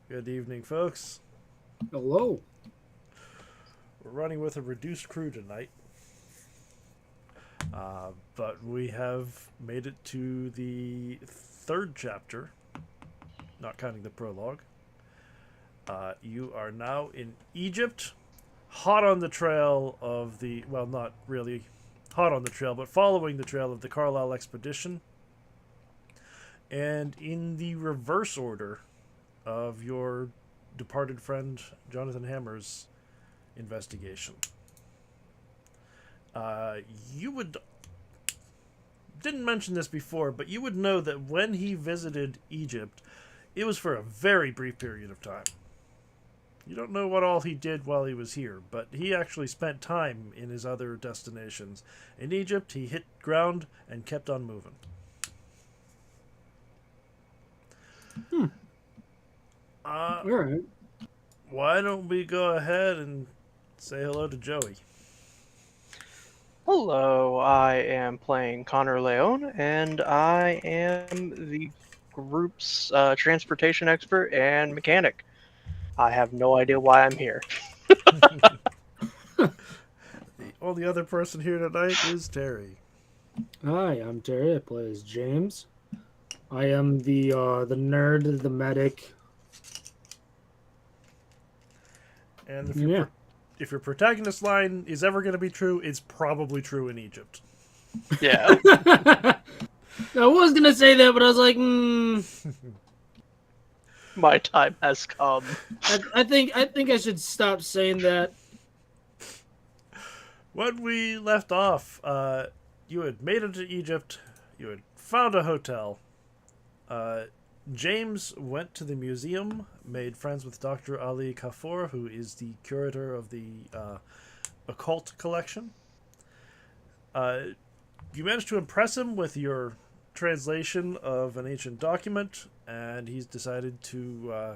Good evening, folks. Hello. We're running with a reduced crew tonight. But we have made it to the third chapter, not counting the prologue. You are now in Egypt, hot on the trail of the, well, not really hot on the trail, but following the trail of the Carlisle expedition. And in the reverse order of your departed friend Jonathan Hammer's investigation. You didn't mention this before, but you would know that when he visited Egypt, it was for a very brief period of time. You don't know what all he did while he was here, but he actually spent time in his other destinations. In Egypt, he hit ground and kept on moving. All right. Why don't we go ahead and say hello to Joey? Hello, I am playing Connor Leone, and I am the group's transportation expert and mechanic. I have no idea why I'm here. The only other person here tonight is Terry. Hi, I'm Terry. I play as James. I am the nerd, the medic. And if your protagonist line is ever going to be true, it's probably true in Egypt. Yeah. I was gonna say that, but I was like, My time has come. I think I should stop saying that. When we left off, you had made it to Egypt. You had found a hotel. James went to the museum, made friends with Dr. Ali Kaffour, who is the curator of the occult collection. You managed to impress him with your translation of an ancient document, and he's decided to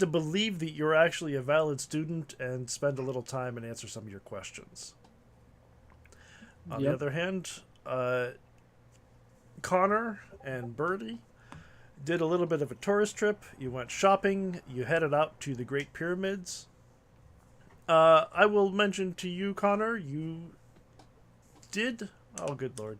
believe that you're actually a valid student and spend a little time and answer some of your questions. On the other hand, Connor and Birdie did a little bit of a tourist trip. You went shopping. You headed out to the Great Pyramids. I will mention to you, Connor, you did... Oh, good lord.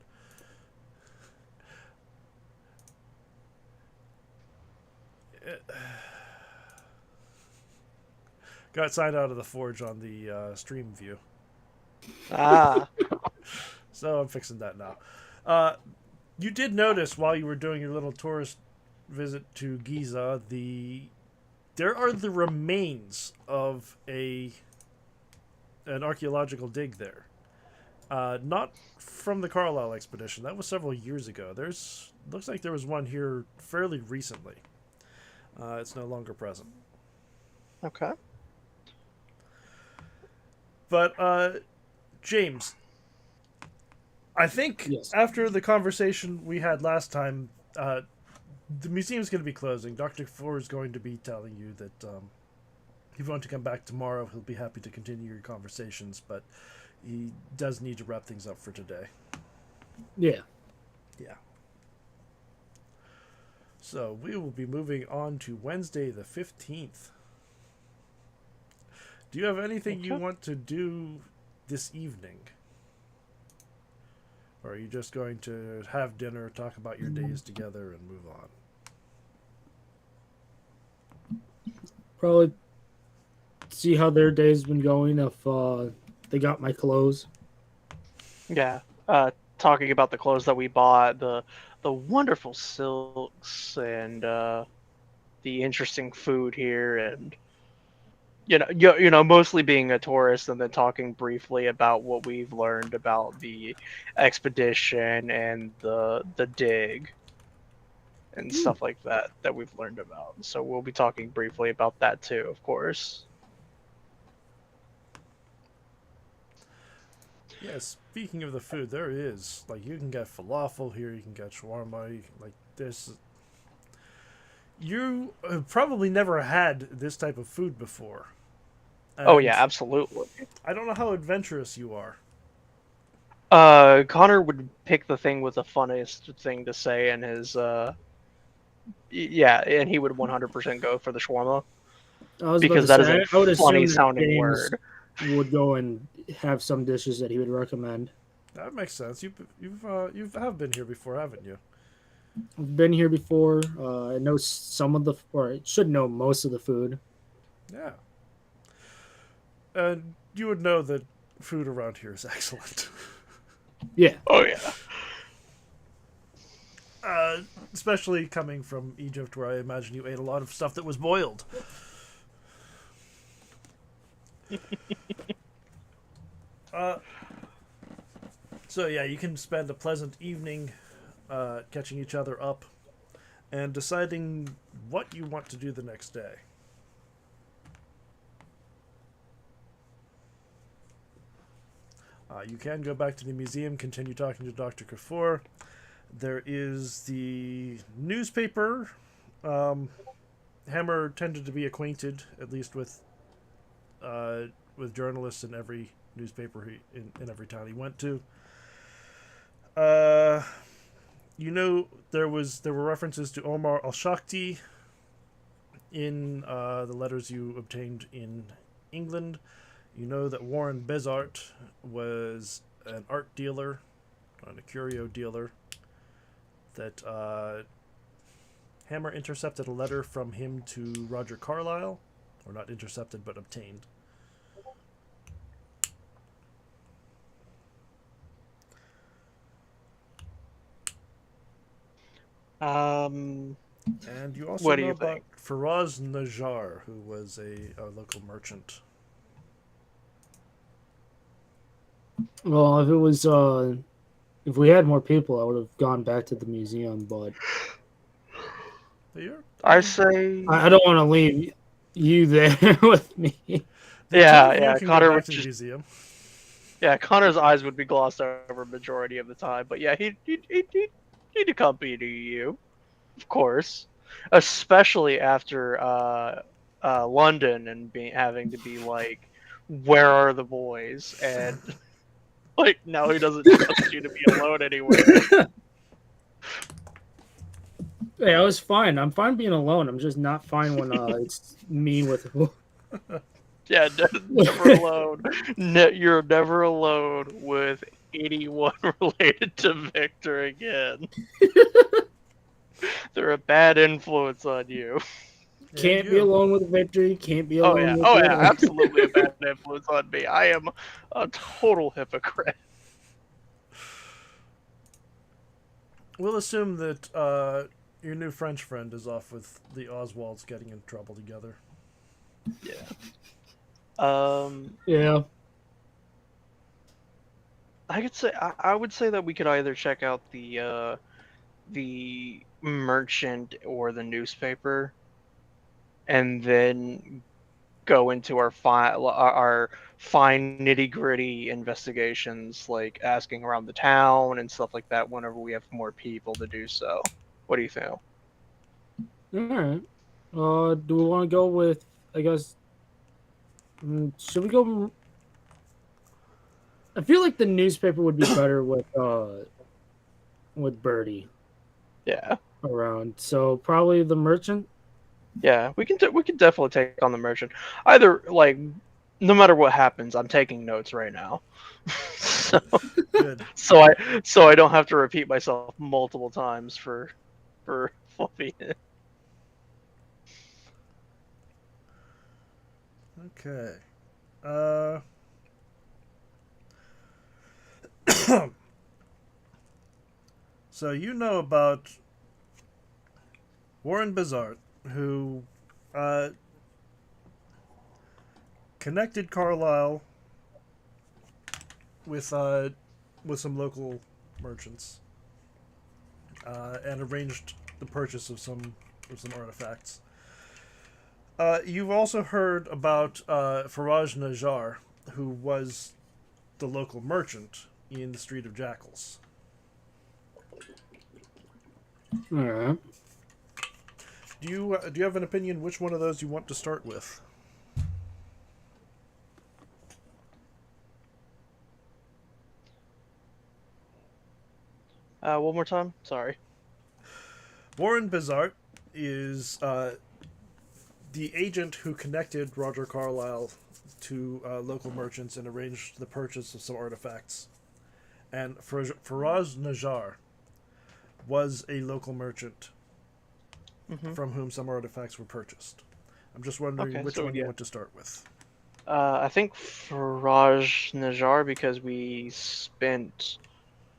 Got signed out of the Forge on the stream view. Ah. So I'm fixing that now. You did notice while you were doing your little tourist visit to Giza, there are the remains of an archaeological dig there. Not from the Carlisle expedition. That was several years ago. Looks like there was one here fairly recently. It's no longer present. Okay. But, James, I think after the conversation we had last time, the museum's going to be closing. Dr. Kaffour is going to be telling you that if you want to come back tomorrow, he'll be happy to continue your conversations, but he does need to wrap things up for today. Yeah. Yeah. So we will be moving on to Wednesday the 15th. Do you have anything you want to do this evening? Or are you just going to have dinner, talk about your days together, and move on? Probably see how their day's been going, if they got my clothes. Yeah. Talking about the clothes that we bought, the wonderful silks and the interesting food here, and mostly being a tourist and then talking briefly about what we've learned about the expedition and the dig and stuff like that we've learned about. So we'll be talking briefly about that too, of course. Yeah, speaking of the food, there is like you can get falafel here, you can get shawarma, like this. You have probably never had this type of food before. Oh yeah, And absolutely. I don't know how adventurous you are. Connor would pick the thing with the funniest thing to say in his yeah, and he would 100% go for the shawarma I was about because to that is say, a I would funny assume that sounding James word. would go and have some dishes that he would recommend. That makes sense. You have been here before, haven't you? I've been here before. I know some of the, or I should know most of the food. Yeah. And you would know that food around here is excellent. Yeah. Oh yeah. Especially coming from Egypt, where I imagine you ate a lot of stuff that was boiled. So yeah, you can spend a pleasant evening catching each other up and deciding what you want to do the next day. You can go back to the museum, continue talking to Dr. Kafur. There is the newspaper. Hammer tended to be acquainted, at least with journalists in every newspaper in every town he went to. There were references to Omar al-Shakti in the letters you obtained in England. You know that Warren Bezart was an art dealer and a curio dealer. That Hammer intercepted a letter from him to Roger Carlyle, or not intercepted but obtained. Um, And you also what do know you about think? Faraz Najjar, who was a local merchant. Well, if we had more people, I would have gone back to the museum, but Here, I say, I don't want to leave you there with me. the two of you yeah. can go Connor back would to the just, museum. yeah, Connor's eyes would be glossed over majority of the time, but yeah, he'd accompany you, of course, especially after London and having to be like, where are the boys? And like now he doesn't trust you to be alone anywhere. Hey, I was fine. I'm fine being alone. I'm just not fine when it's me with. Yeah, never alone. You're never alone with anyone related to Victor again. They're a bad influence on you. And Can't be you. alone with victory. Can't be Oh alone yeah, with oh yeah, it. absolutely a bad influence on me. I am a total hypocrite. We'll assume that your new French friend is off with the Oswalds getting in trouble together. Yeah. Um, Yeah. I would say that we could either check out the merchant or the newspaper, and then go into our fine nitty gritty investigations, like asking around the town and stuff like that. Whenever we have more people to do so, what do you think? All right. Do we want to go with? I guess. Should we go? I feel like the newspaper would be better with Birdie Yeah, around. So probably the merchant. yeah, we can definitely take on the merchant. Either like, no matter what happens, I'm taking notes right now. so, Good. so I don't have to repeat myself multiple times for Fluffy. Okay. So you know about Warren Bizarre, who connected Carlisle with some local merchants, and arranged the purchase of some artifacts. You've also heard about Faraj Najjar, who was the local merchant in the Street of Jackals. All right. Do you have an opinion which one of those you want to start with? One more time. Sorry. Warren Bizart is the agent who connected Roger Carlyle to local merchants and arranged the purchase of some artifacts. And Faraz Najjar was a local merchant from whom some artifacts were purchased. I'm just wondering which one you want to start with. I think Faraj Najjar, because we spent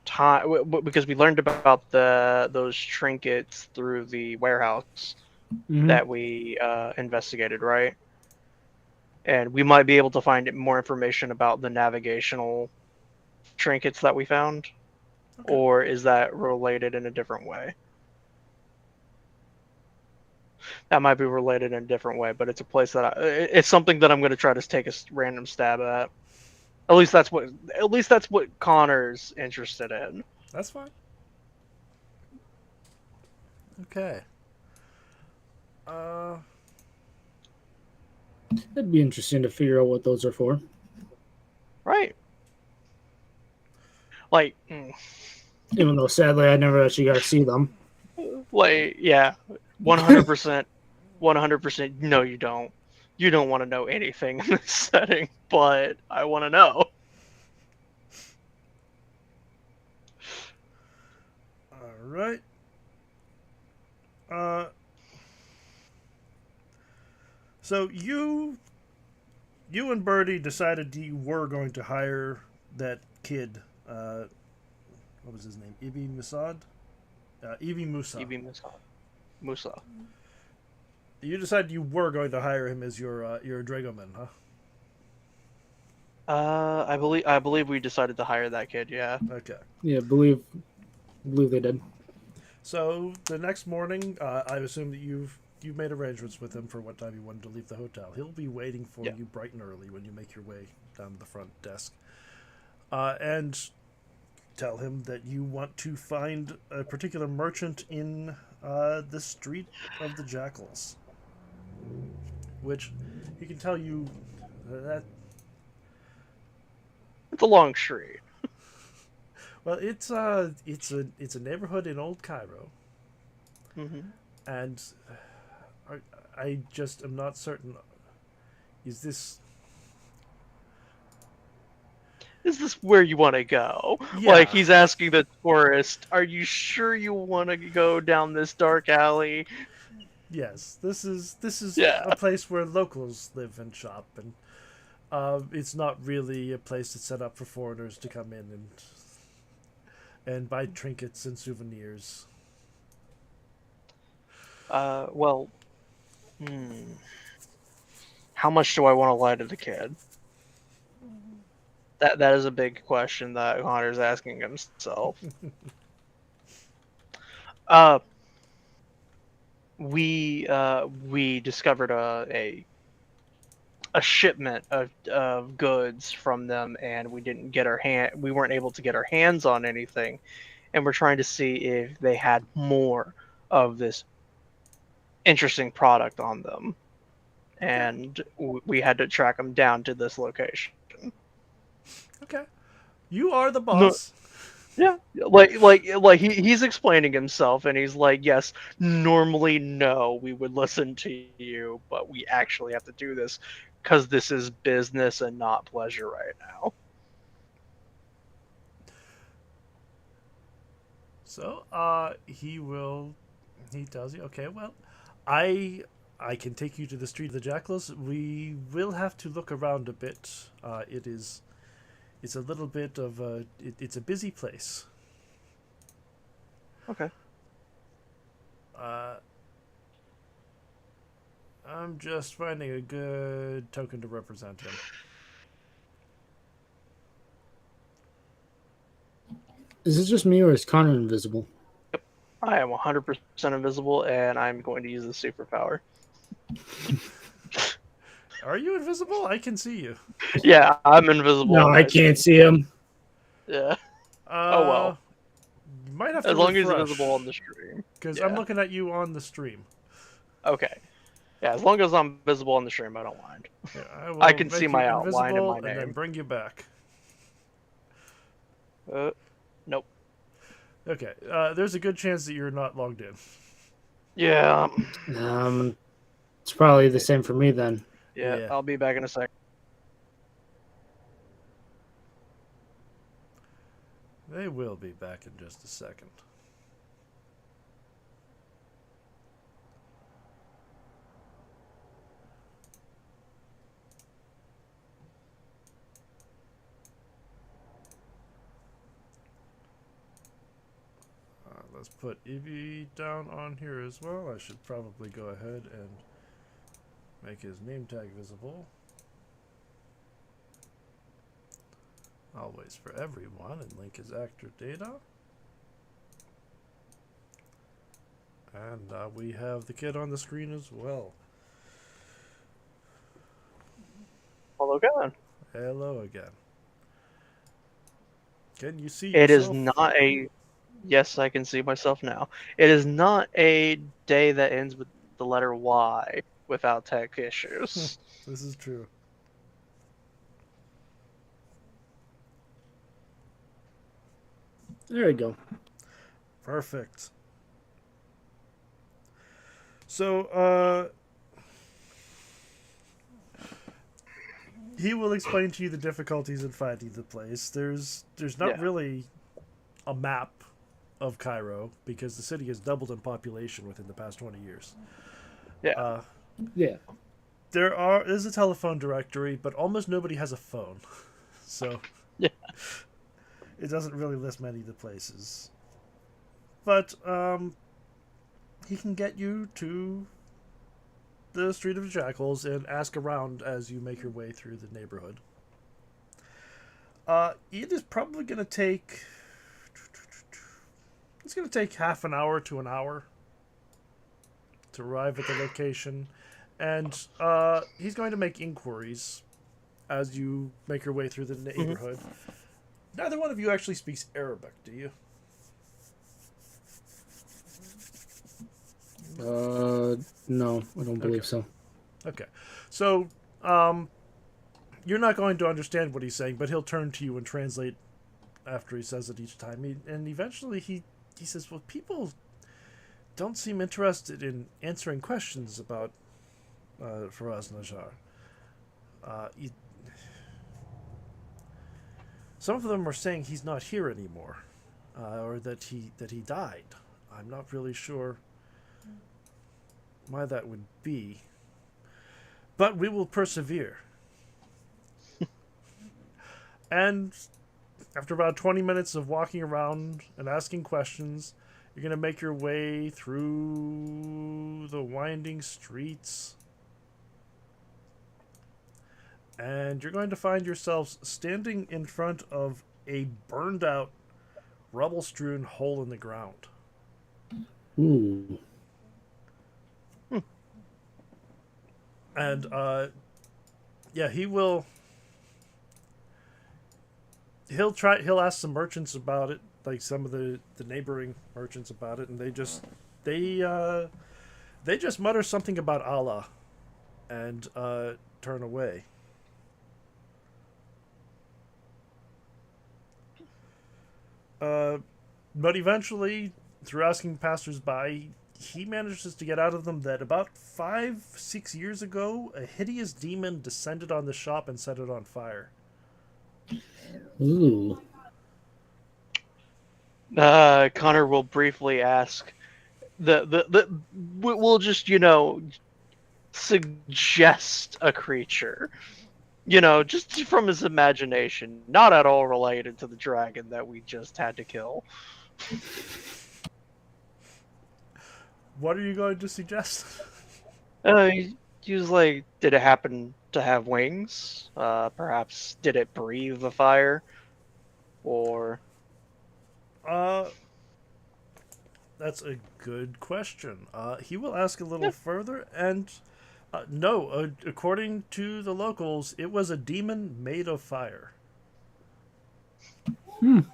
time, because we learned about those trinkets through the warehouse that we investigated, right? And we might be able to find more information about the navigational trinkets that we found. Okay. Or is that related in a different way? That might be related in a different way, but it's a place that it's something that I'm going to try to take a random stab at. At least that's what Connor's interested in. That's fine. Okay. It'd be interesting to figure out what those are for. Right. Like, even though sadly I never actually got to see them. Like, yeah, 100%, 100%. No, you don't. You don't want to know anything in this setting, but I want to know. All right. So you and Birdie decided you were going to hire that kid. What was his name? Ibi Musad? Ibi Musa. Ibi Musa. You decided you were going to hire him as your dragoman, huh? I believe we decided to hire that kid. Yeah. Okay. Yeah, believe they did. So the next morning, I assume that you've made arrangements with him for what time you wanted to leave the hotel. He'll be waiting for you bright and early when you make your way down to the front desk, and tell him that you want to find a particular merchant in the Street of the Jackals, which he can tell you that it's a long street. Well, it's a neighborhood in Old Cairo, and I just am not certain. Is this where you want to go? Yeah. Like, he's asking the tourist, "Are you sure you want to go down this dark alley?" Yes, this is a place where locals live and shop, and it's not really a place that's set up for foreigners to come in and buy trinkets and souvenirs. Well, how much do I want to lie to the kid? That is a big question that Connor's asking himself. We discovered a shipment of goods from them, and we weren't able to get our hands on anything, and we're trying to see if they had more of this interesting product on them, and we had to track them down to this location. Okay, you are the boss. No. Yeah, like he's explaining himself, and he's like, "Yes, normally no, we would listen to you, but we actually have to do this because this is business and not pleasure right now." So, he tells you, "Okay, well, I can take you to the Street of the Jackals. We will have to look around a bit. It's a little bit of it's a busy place." Okay. I'm just finding a good token to represent him. Is it just me or is Connor invisible? I am 100% invisible, and I'm going to use the superpower. Are you invisible? I can see you. Yeah, I'm invisible. No, I can't see him. Yeah. Oh well. You might have to As long as he's refresh, visible on the stream. because Yeah. I'm looking at you on the stream. Okay. Yeah, as long as I'm visible on the stream, I don't mind. Yeah, I can make see you my outline and my and then name. bring you back. Nope. Okay, there's a good chance that you're not logged in. Yeah. It's probably the same for me then. Yeah, I'll be back in a sec. They will be back in just a second. Let's put Evie down on here as well. I should probably go ahead and make his name tag visible. Always for everyone, and link his actor data. And we have the kid on the screen as well. Hello again. Hello again. Can you see It yourself? is not a... Yes, I can see myself now. It is not a day that ends with the letter Y without tech issues. This is true. There we go. Perfect. So, he will explain to you the difficulties in finding the place. There's not really a map of Cairo because the city has doubled in population within the past 20 years. Yeah. There's a telephone directory, but almost nobody has a phone. So yeah, it doesn't really list many of the places. But he can get you to the Street of the Jackals and ask around as you make your way through the neighborhood. It is probably going to take... It's going to take half an hour to an hour to arrive at the location. And he's going to make inquiries as you make your way through the neighborhood. Mm-hmm. Neither one of you actually speaks Arabic, do you? No, I don't believe so. Okay. So, you're not going to understand what he's saying, but he'll turn to you and translate after he says it each time. And eventually he says, well, people don't seem interested in answering questions about Faraz Najjar. Some of them are saying he's not here anymore, or that he died. I'm not really sure why that would be, but we will persevere. And after about 20 minutes of walking around and asking questions, you're going to make your way through the winding streets. And you're going to find yourselves standing in front of a burned out, rubble-strewn hole in the ground. Ooh. And, he will... He'll ask some merchants about it, like some of the neighboring merchants about it, and they just mutter something about Allah and turn away. But eventually, through asking passersby, he manages to get out of them that about 5-6 years ago, a hideous demon descended on the shop and set it on fire. Ooh. Connor will briefly ask, we'll just, suggest a creature, just from his imagination, not at all related to the dragon that we just had to kill. What are you going to suggest? use like, did it happen to have wings? Perhaps did it breathe the fire? Or Uh, that's a good question. He will ask a little yeah. further, and no, according to the locals, it was a demon made of fire. You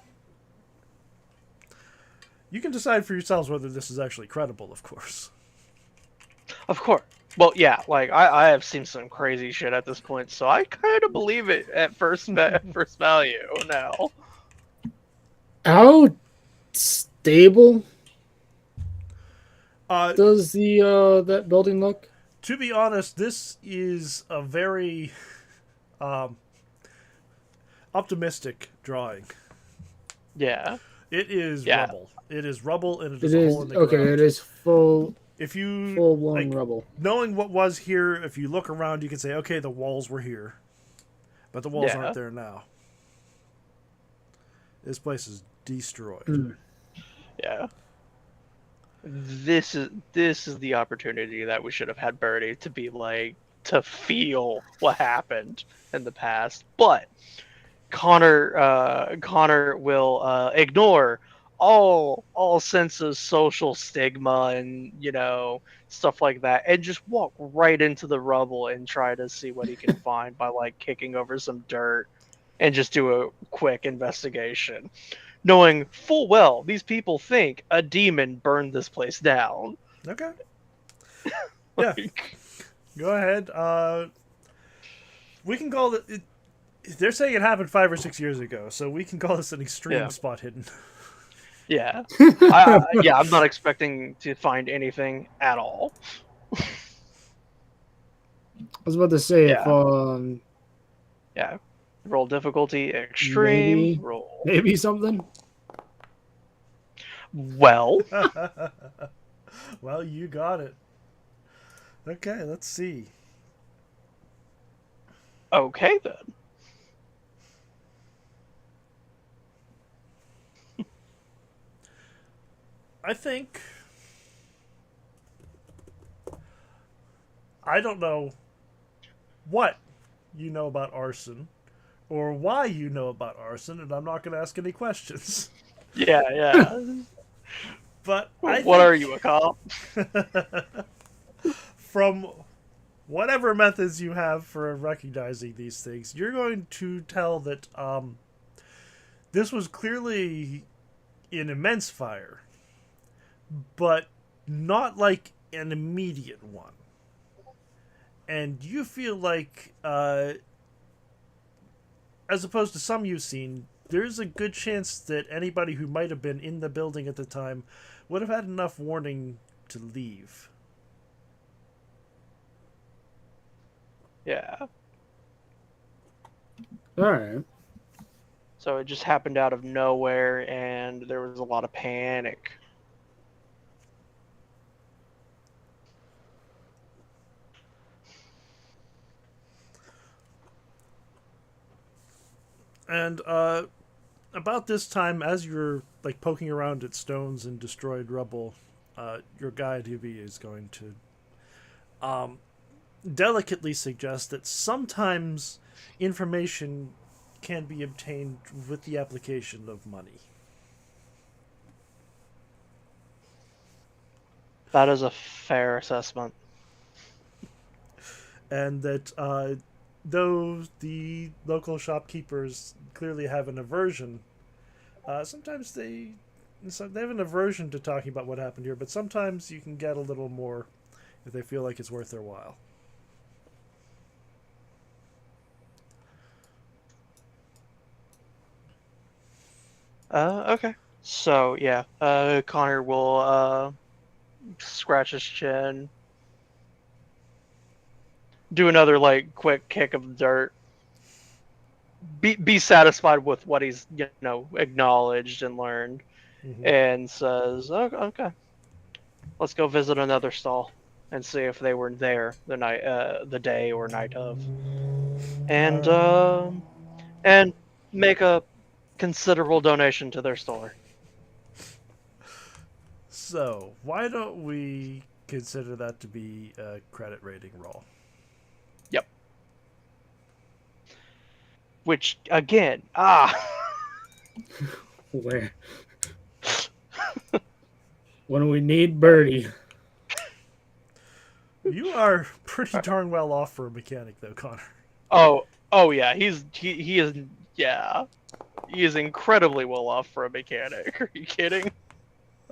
can decide for yourselves whether this is actually credible, of course. Of course. Well, yeah, like I have seen some crazy shit at this point, so I kind of believe it at first value now. How stable Uh, does the that building look? to be honest, this is a very um, optimistic drawing. Yeah. It is Yeah. rubble. It is rubble, and it It is a is hole in the okay. ground. It is full If blown like, rubble. knowing what was here, if you look around, you can say, okay, the walls were here, but the walls Yeah. aren't there now. This place is destroyed. Mm. Yeah. This is the opportunity that we should have had Birdie to be like to feel what happened in the past. But Connor will ignore all sense of social stigma and stuff like that, and just walk right into the rubble and try to see what he can find by like kicking over some dirt and just do a quick investigation, knowing full well these people think a demon burned this place down. Okay. Yeah. Go ahead. We can call it. They're saying it happened 5 or 6 years ago, so we can call this an extreme spot hidden. Yeah. I'm not expecting to find anything at all. I was about to say Yeah. Roll difficulty extreme. maybe something. Well. Well, you got it. Okay, let's see. Okay then. I think I don't know what you know about arson or why you know about arson, and I'm not going to ask any questions. Yeah. But what are you, a cop? From whatever methods you have for recognizing these things, you're going to tell that this was clearly an immense fire, but not like an immediate one. And you feel like, as opposed to some you've seen, there's a good chance that anybody who might have been in the building at the time would have had enough warning to leave. Yeah. Alright. So it just happened out of nowhere, and there was a lot of panic. And about this time, as you're like poking around at stones and destroyed rubble, your guide Yubi is going to delicately suggest that sometimes information can be obtained with the application of money. That is a fair assessment. And that though the local shopkeepers clearly have an aversion, sometimes they have an aversion to talking about what happened here, but sometimes you can get a little more if they feel like it's worth their while. Okay. So, yeah, Connor will scratch his chin, do another, like, quick kick of the dirt, be satisfied with what he's, acknowledged and learned, and says, okay, let's go visit another stall and see if they were there the day or night of, and make a considerable donation to their store. So, why don't we consider that to be a credit rating roll? Which again, Where? When we need Birdie. You are pretty darn well off for a mechanic, though, Connor. oh yeah, he is, yeah, he is incredibly well off for a mechanic. Are you kidding?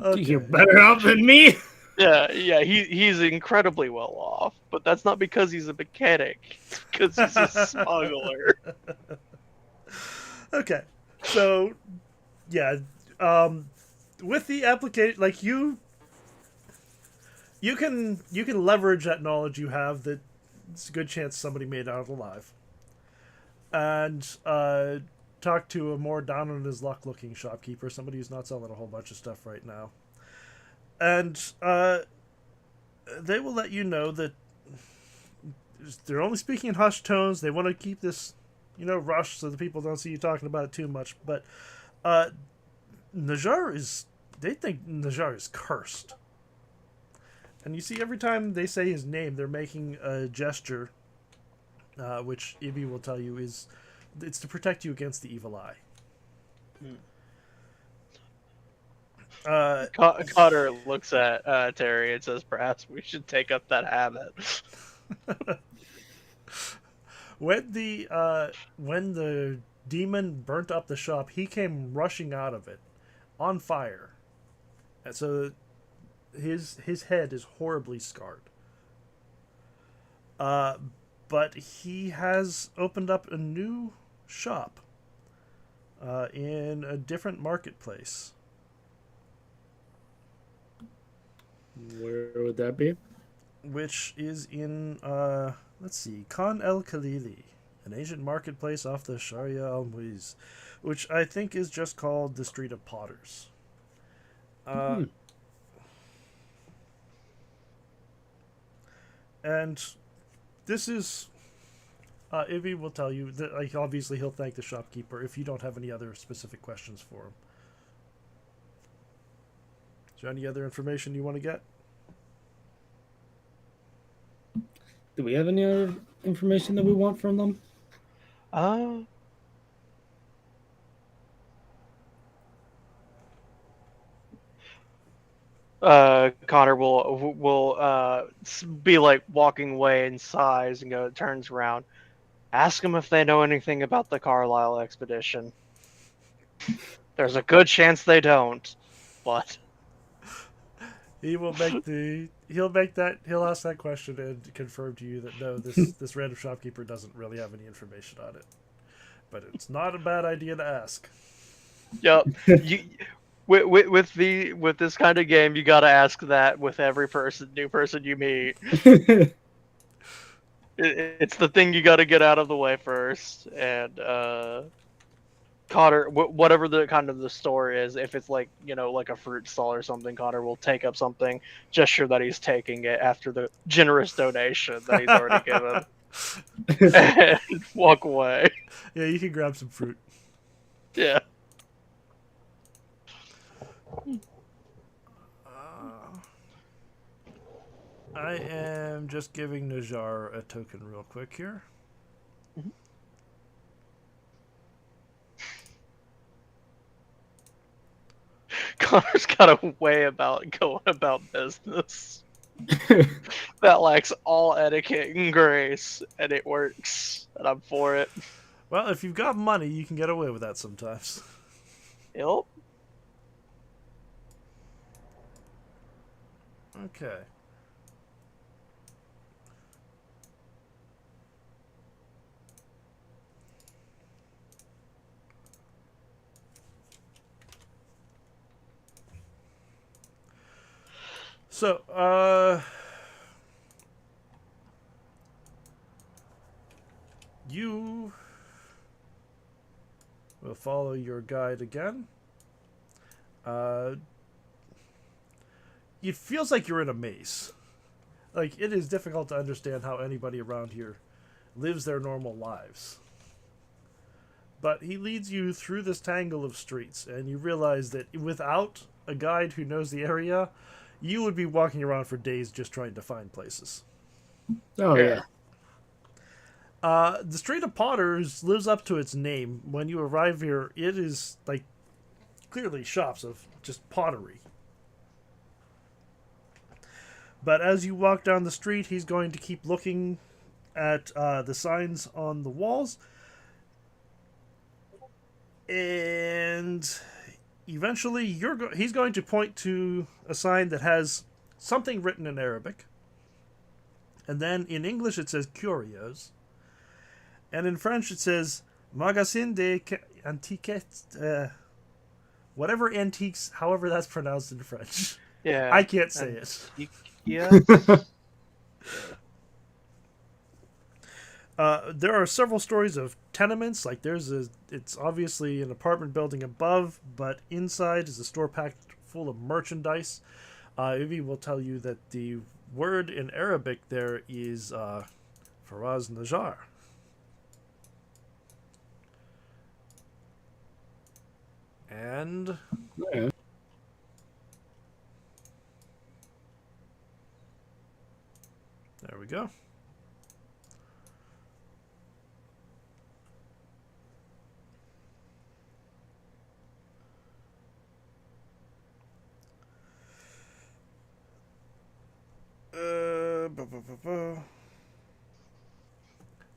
Okay. You're better off than me. Yeah, he's incredibly well off, but that's not because he's a mechanic. It's because he's a smuggler. Okay, so yeah, with the application, like you can leverage that knowledge you have that it's a good chance somebody made it out alive, and talk to a more down on his luck looking shopkeeper, somebody who's not selling a whole bunch of stuff right now, and they will let you know that they're only speaking in hushed tones. They want to keep this, rushed so the people don't see you talking about it too much. But they think Najar is cursed. And you see, every time they say his name, they're making a gesture, which Ibi will tell you it's to protect you against the evil eye. Connor looks at Terry and says, "Perhaps we should take up that habit." When the demon burnt up the shop, he came rushing out of it, on fire, and so his head is horribly scarred. But he has opened up a new shop in a different marketplace. Where would that be? Which is in, let's see, Khan el Khalili, an ancient marketplace off the Sharia al Muiz, which I think is just called the Street of Potters. And this is, Ivy will tell you that, like, obviously he'll thank the shopkeeper if you don't have any other specific questions for him. Is there any other information you want to get? Do we have any other information that we want from them? Connor will be like walking away and sighs and turns around. Ask them if they know anything about the Carlisle expedition. There's a good chance they don't, but He'll ask that question and confirm to you that no, this random shopkeeper doesn't really have any information on it. But it's not a bad idea to ask. Yep. With this kind of game, you gotta ask that with every new person you meet. It's the thing you gotta get out of the way first. And Connor, whatever the store is, if it's like like a fruit stall or something, Connor will take up something, gesture that he's taking it after the generous donation that he's already given, and walk away. Yeah, you can grab some fruit. Yeah. I am just giving Najar a token real quick here. Mm-hmm. Connor's got a way about going about business that lacks all etiquette and grace, and it works, and I'm for it. Well, if you've got money, you can get away with that sometimes. Yep. Okay. So, you will follow your guide again. It feels like you're in a maze. Like, it is difficult to understand how anybody around here lives their normal lives. But he leads you through this tangle of streets, and you realize that without a guide who knows the area, you would be walking around for days just trying to find places. Oh, yeah. The Street of Potters lives up to its name. When you arrive here, it is like clearly shops of just pottery. But as you walk down the street, he's going to keep looking at the signs on the walls. And eventually, he's going to point to a sign that has something written in Arabic. And then in English, it says curios. And in French, it says Magasin de Antiquettes. Whatever antiques, however that's pronounced in French. Yeah. I can't say it. Yeah. There are several stories of tenements. Like it's obviously an apartment building above, but inside is a store packed full of merchandise. Ivy will tell you that the word in Arabic there is Faraz Najar. And Yeah. there we go.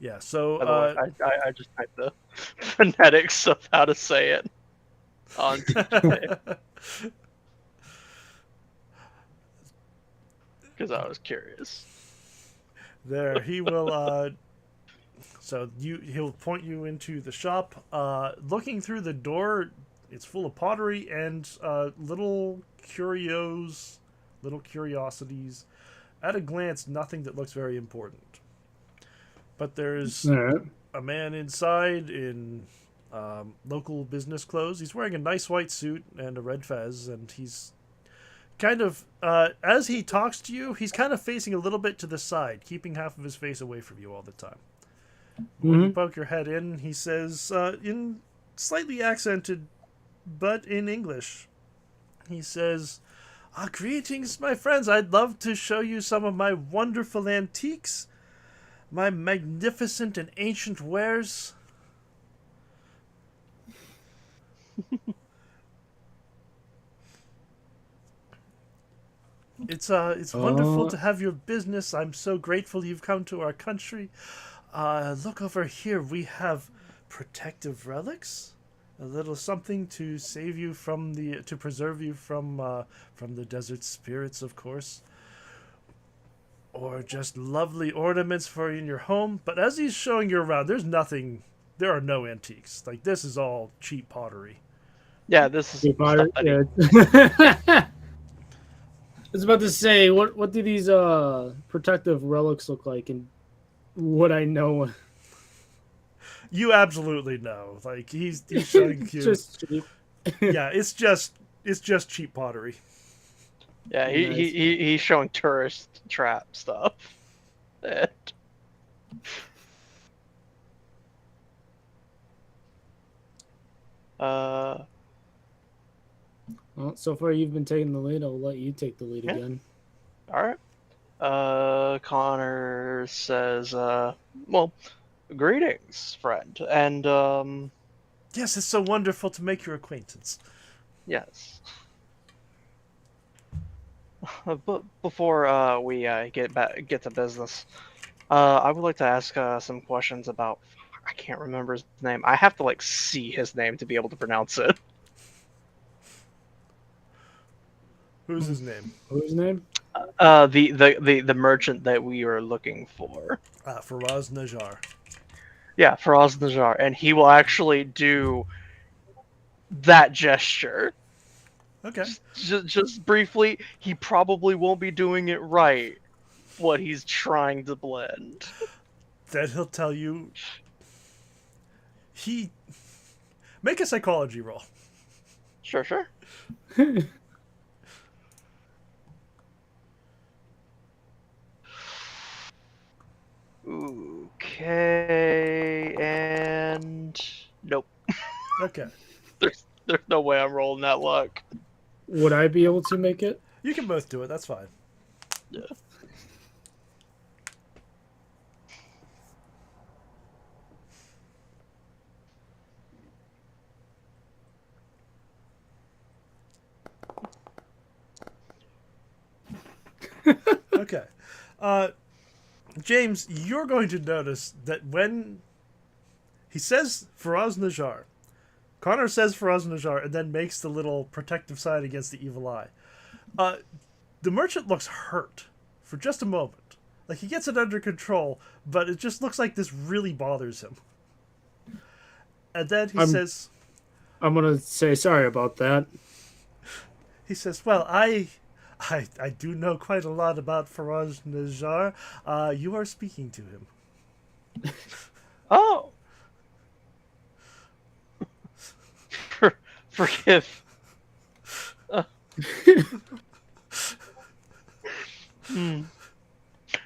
Yeah, so By the way, I just typed the phonetics of how to say it on TJ because I was curious. there he will so he'll point you into the shop. Looking through the door, it's full of pottery and little curios, little curiosities. At a glance, nothing that looks very important. But there's Alright. a man inside in local business clothes. He's wearing a nice white suit and a red fez, and he's kind of, as he talks to you, he's kind of facing a little bit to the side, keeping half of his face away from you all the time. When you poke your head in, he says, in slightly accented, but in English, he says, greetings, my friends. I'd love to show you some of my wonderful antiques, my magnificent and ancient wares. It's wonderful to have your business. I'm so grateful you've come to our country. Look over here. We have protective relics. A little something to save you from to preserve you from the desert spirits, of course. Or just lovely ornaments for in your home. But as he's showing you around, there are no antiques. Like, this is all cheap pottery. Yeah, this is Cheap pottery. stuff Yeah. I was about to say, what do these protective relics look like, and would I know? You absolutely know. Like, he's showing you. Just cheap. Yeah, it's just cheap pottery. Yeah, Nice. he's showing tourist trap stuff. Well, so far you've been taking the lead. I'll let you take the lead again. All right. Connor says, well, greetings, friend. And, Yes, it's so wonderful to make your acquaintance. yes. But before we get to business, I would like to ask some questions about. I can't remember his name. I have to like see his name to be able to pronounce it. Who's his name? Whose name? The merchant that we are looking for. Faraz Najar. Yeah, Faraz Najar, and he will actually do that gesture. Okay. Just briefly, he probably won't be doing it right. What he's trying to blend. Then he'll tell you. Make a psychology roll. Sure. Okay, and nope. Okay. There's no way I'm rolling that luck. Would I be able to make it? You can both do it. That's fine. Yeah. Okay. James, you're going to notice that when he says Faraz Najar, Connor says Faraz Najar, and then makes the little protective sign against the evil eye. The merchant looks hurt for just a moment. Like, he gets it under control, but it just looks like this really bothers him. And then he says... I'm going to say sorry about that. He says, well, I do know quite a lot about Faraz Najar. You are speaking to him. Oh. Forgive.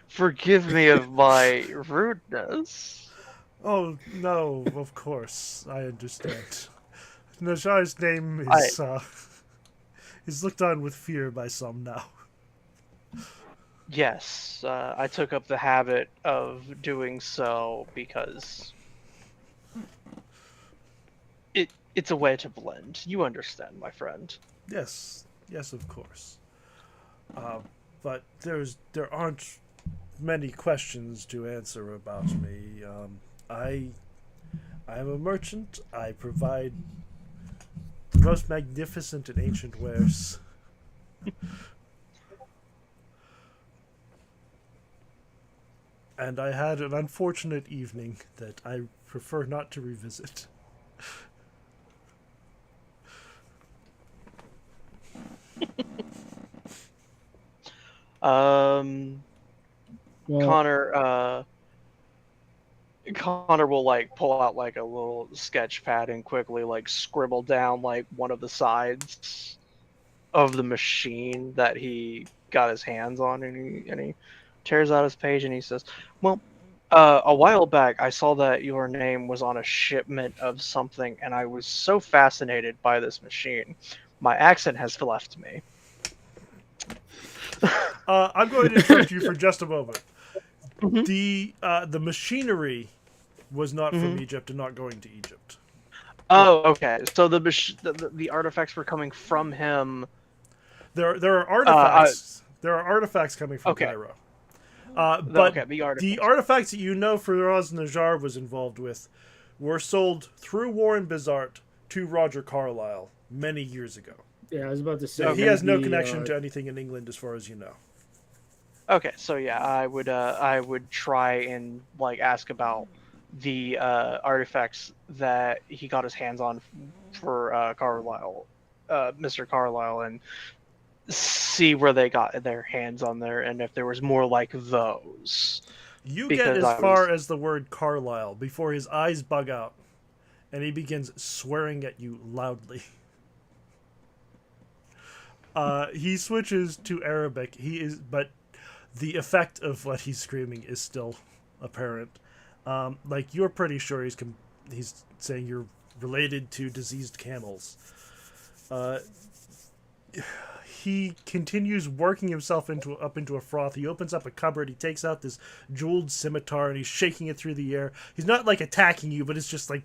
Forgive me of my rudeness. Oh, no, of course. I understand. Najar's name is, is looked on with fear by some now. Yes, I took up the habit of doing so because it's a way to blend. You understand, my friend. Yes, of course. But there aren't many questions to answer about me. I am a merchant. I provide the most magnificent and ancient wares. And I had an unfortunate evening that I prefer not to revisit. Connor will like pull out like a little sketch pad and quickly like scribble down like one of the sides of the machine that he got his hands on, and he tears out his page and he says, well, a while back I saw that your name was on a shipment of something, and I was so fascinated by this machine. My accent has left me. I'm going to interrupt you for just a moment. Mm-hmm. The machinery was not from Egypt and not going to Egypt. Oh, okay. So the artifacts were coming from him. There are artifacts. There are artifacts coming from Cairo. But the artifacts that you know Faraz Najar was involved with were sold through Warren Bizart to Roger Carlyle many years ago. Yeah, I was about to say. He has no connection to anything in England as far as you know. Okay, so yeah, I would try and like ask about the artifacts that he got his hands on for Carlyle, Mr. Carlyle, and see where they got their hands on there, and if there was more like those. You get as far as the word Carlyle before his eyes bug out, and he begins swearing at you loudly. He switches to Arabic. But the effect of what he's screaming is still apparent. Like, you're pretty sure he's saying you're related to diseased camels. He continues working himself up into a froth. He opens up a cupboard. He takes out this jeweled scimitar and he's shaking it through the air. He's not like attacking you, but it's just like.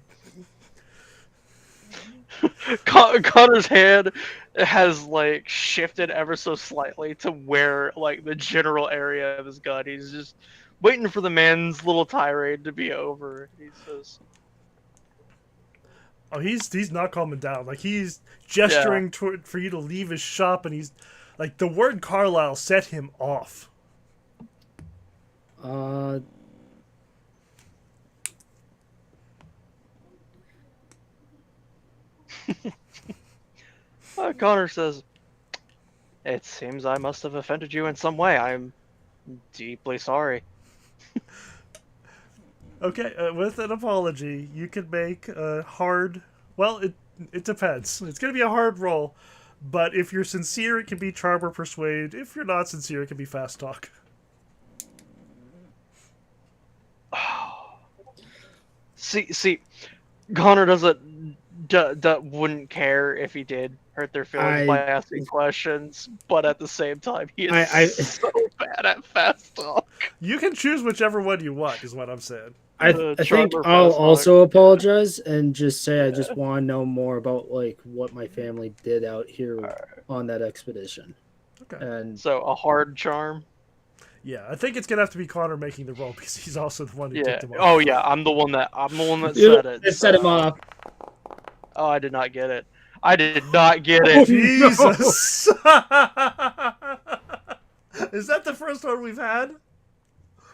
Connor's hand has like shifted ever so slightly to where like the general area of his gun. He's just waiting for the man's little tirade to be over. He says, "Oh, he's not calming down. Like, he's gesturing for you to leave his shop, and he's like, the word Carlisle set him off." Connor says, "It seems I must have offended you in some way. I'm deeply sorry." Okay, with an apology, you can make a hard... Well, it depends. It's going to be a hard roll, but if you're sincere, it can be charm or persuade. If you're not sincere, it can be fast talk. See, Connor wouldn't care if he did hurt their feelings by asking questions, but at the same time, he is so bad at fast talk. You can choose whichever one you want, is what I'm saying. I think I'll also apologize and just say I just want to know more about like what my family did out here on that expedition. Okay. And So a hard charm. Yeah, I think it's gonna have to be Connor making the roll because he's also the one who Yeah. ticked him off. Oh yeah, I'm the one that you said it. set him off. Oh, I did not get it. I did not get Oh, it. Jesus! Is that the first one we've had?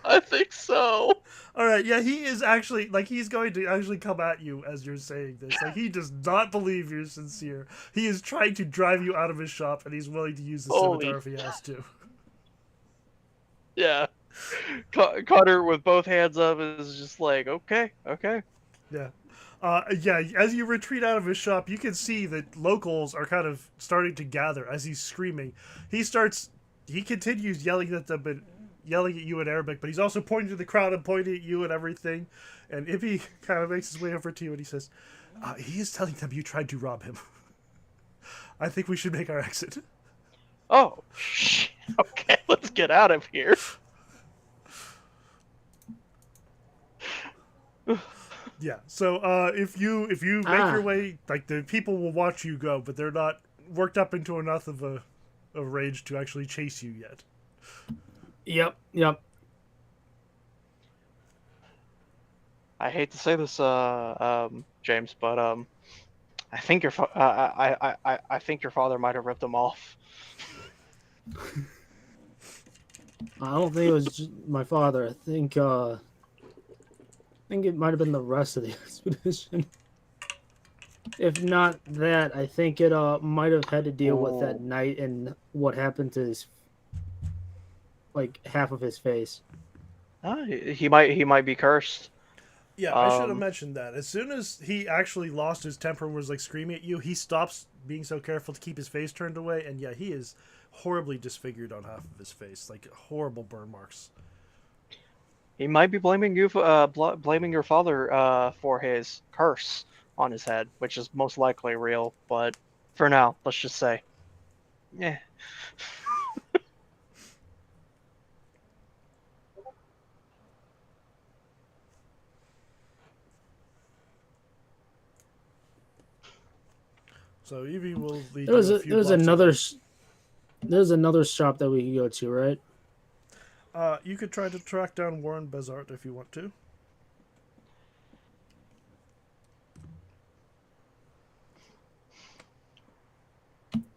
I think so. All right, yeah, he is actually like he's going to actually come at you as you're saying this. Like he does not believe you're sincere. He is trying to drive you out of his shop, and he's willing to use the scimitar if he has to. Yeah. Connor with both hands up is just like, okay. Yeah. Yeah, as you retreat out of his shop, you can see that locals are kind of starting to gather as he's screaming. He continues yelling at them, but yelling at you in Arabic, but he's also pointing to the crowd and pointing at you and everything. And Ippy kind of makes his way over to you and he says, he is telling them you tried to rob him. I think we should make our exit. Oh, shit. Okay, let's get out of here. Yeah, so if you make your way, like the people will watch you go, but they're not worked up into enough of a rage to actually chase you yet. Yep. I hate to say this, James, but I think I think your father might have ripped him off. I don't think it was just my father. I think it might have been the rest of the expedition. If not that, I think it might have had to deal with that night and what happened to his, like, half of his face. He might be cursed. Yeah, I should have mentioned that. As soon as he actually lost his temper and was like screaming at you, he stops being so careful to keep his face turned away, and yeah, he is horribly disfigured on half of his face, like horrible burn marks. He might be blaming you, blaming your father for his curse on his head, which is most likely real. But for now, let's just say, yeah. So Evie will lead There's another shop that we can go to, right? You could try to track down Warren Bezart if you want to.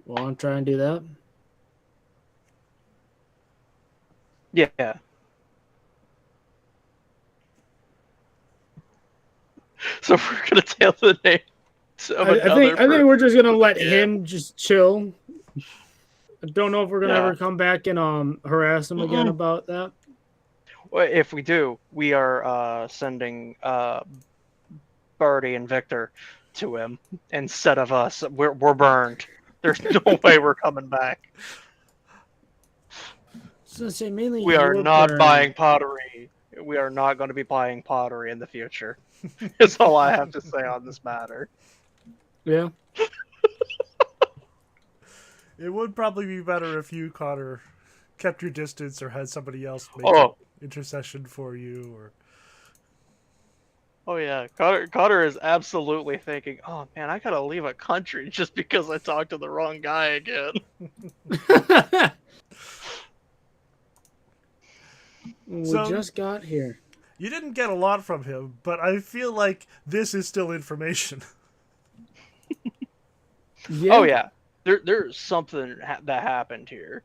Well, I'm trying to do that. Yeah. So we're gonna tail the name. I think we're just gonna let him just chill. I don't know if we're gonna ever come back and harass him again about that. Well, if we do, we are sending Birdie and Victor to him instead of us. We're burned. There's no way we're coming back. So say mainly we are not buying pottery. We are not going to be buying pottery in the future. That's all I have to say on this matter. Yeah. It would probably be better if you, Connor, kept your distance or had somebody else make intercession for you. Or oh yeah, Connor is absolutely thinking, "Oh man, I gotta leave a country just because I talked to the wrong guy again." We just got here. You didn't get a lot from him, but I feel like this is still information. Yeah. Oh yeah, there's something that happened here,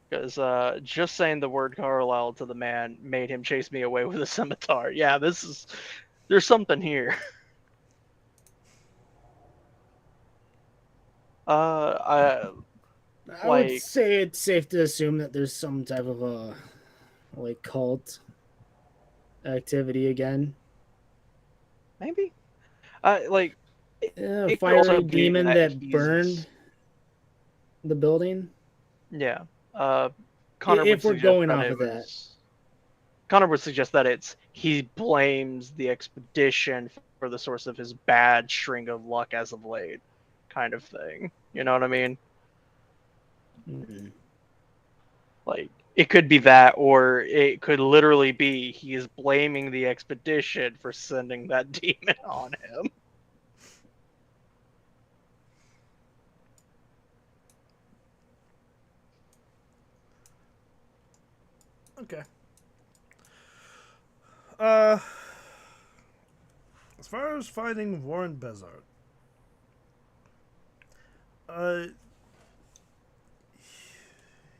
because just saying the word Carlisle to the man made him chase me away with a scimitar. Yeah, there's something here. I would say it's safe to assume that there's some type of like cult activity again. Maybe. Fiery demon that burned the building. Yeah. Connor if we're going off of that. Connor would suggest that he blames the expedition for the source of his bad string of luck as of late, kind of thing. You know what I mean? Mm-hmm. Like, it could be that, or it could literally be he is blaming the expedition for sending that demon on him. Okay. As far as finding Warren Bezard,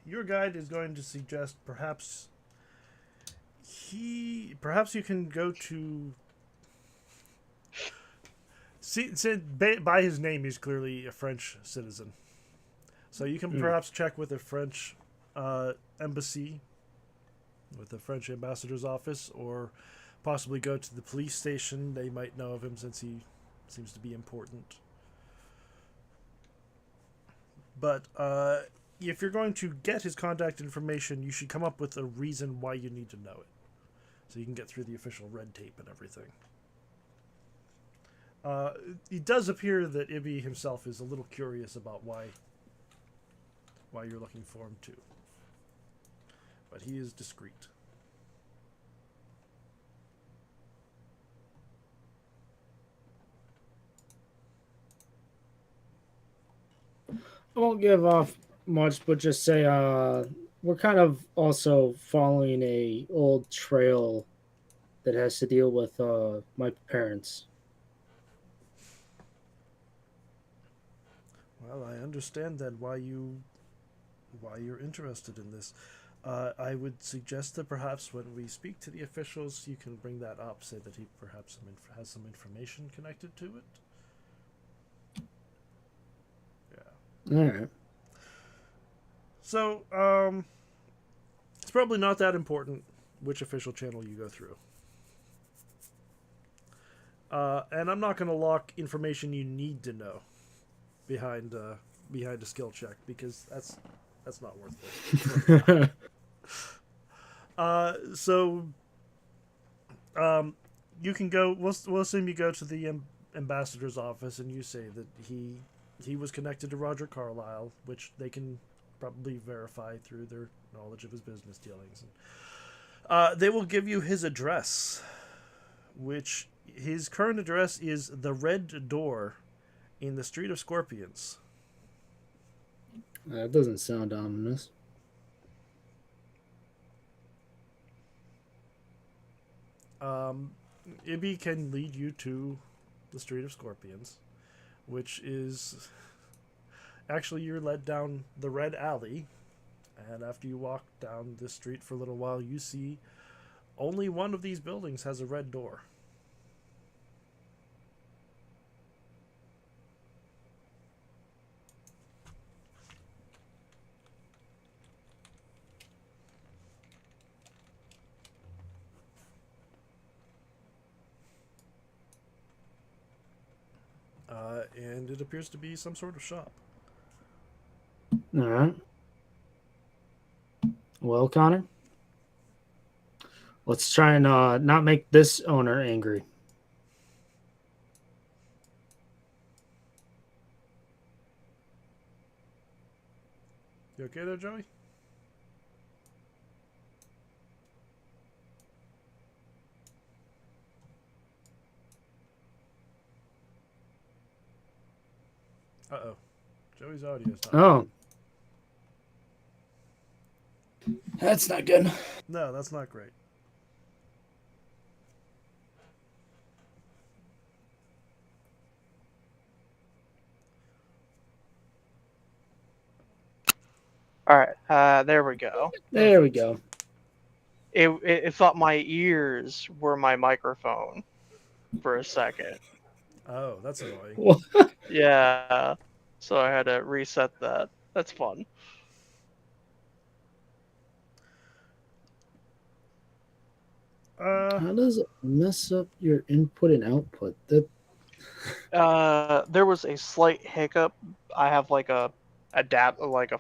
your guide is going to suggest perhaps you can go to. See, by his name, he's clearly a French citizen. So you can perhaps check with a French embassy, with the French ambassador's office, or possibly go to the police station. They might know of him since he seems to be important. But if you're going to get his contact information, you should come up with a reason why you need to know it, so you can get through the official red tape and everything. It does appear that Ibby himself is a little curious about why you're looking for him too. But he is discreet. I won't give off much, but just say we're kind of also following a old trail that has to deal with my parents. Well, I understand then why you're interested in this. I would suggest that perhaps when we speak to the officials, you can bring that up, say that he perhaps has some information connected to it. Yeah. All right. So, it's probably not that important which official channel you go through. And I'm not going to lock information you need to know behind a skill check, because that's not worth it. You can go. We'll assume you go to the ambassador's office and you say that he was connected to Roger Carlyle, which they can probably verify through their knowledge of his business dealings. They will give you his address, which his current address is the Red Door in the Street of Scorpions. That doesn't sound ominous. Ibby can lead you to the Street of Scorpions, which is actually, you're led down the Red Alley, and after you walk down this street for a little while, you see only one of these buildings has a red door. And it appears to be some sort of shop. All right. Well, Connor, let's try and not make this owner angry. You okay there, Joey? Uh-oh. Joey's audio is not. Oh. That's not good. No, that's not great. All right, there we go. There we go. It thought my ears were my microphone for a second. Oh, that's annoying. What? Yeah, so I had to reset that. That's fun. How does it mess up your input and output? There was a slight hiccup. I have like a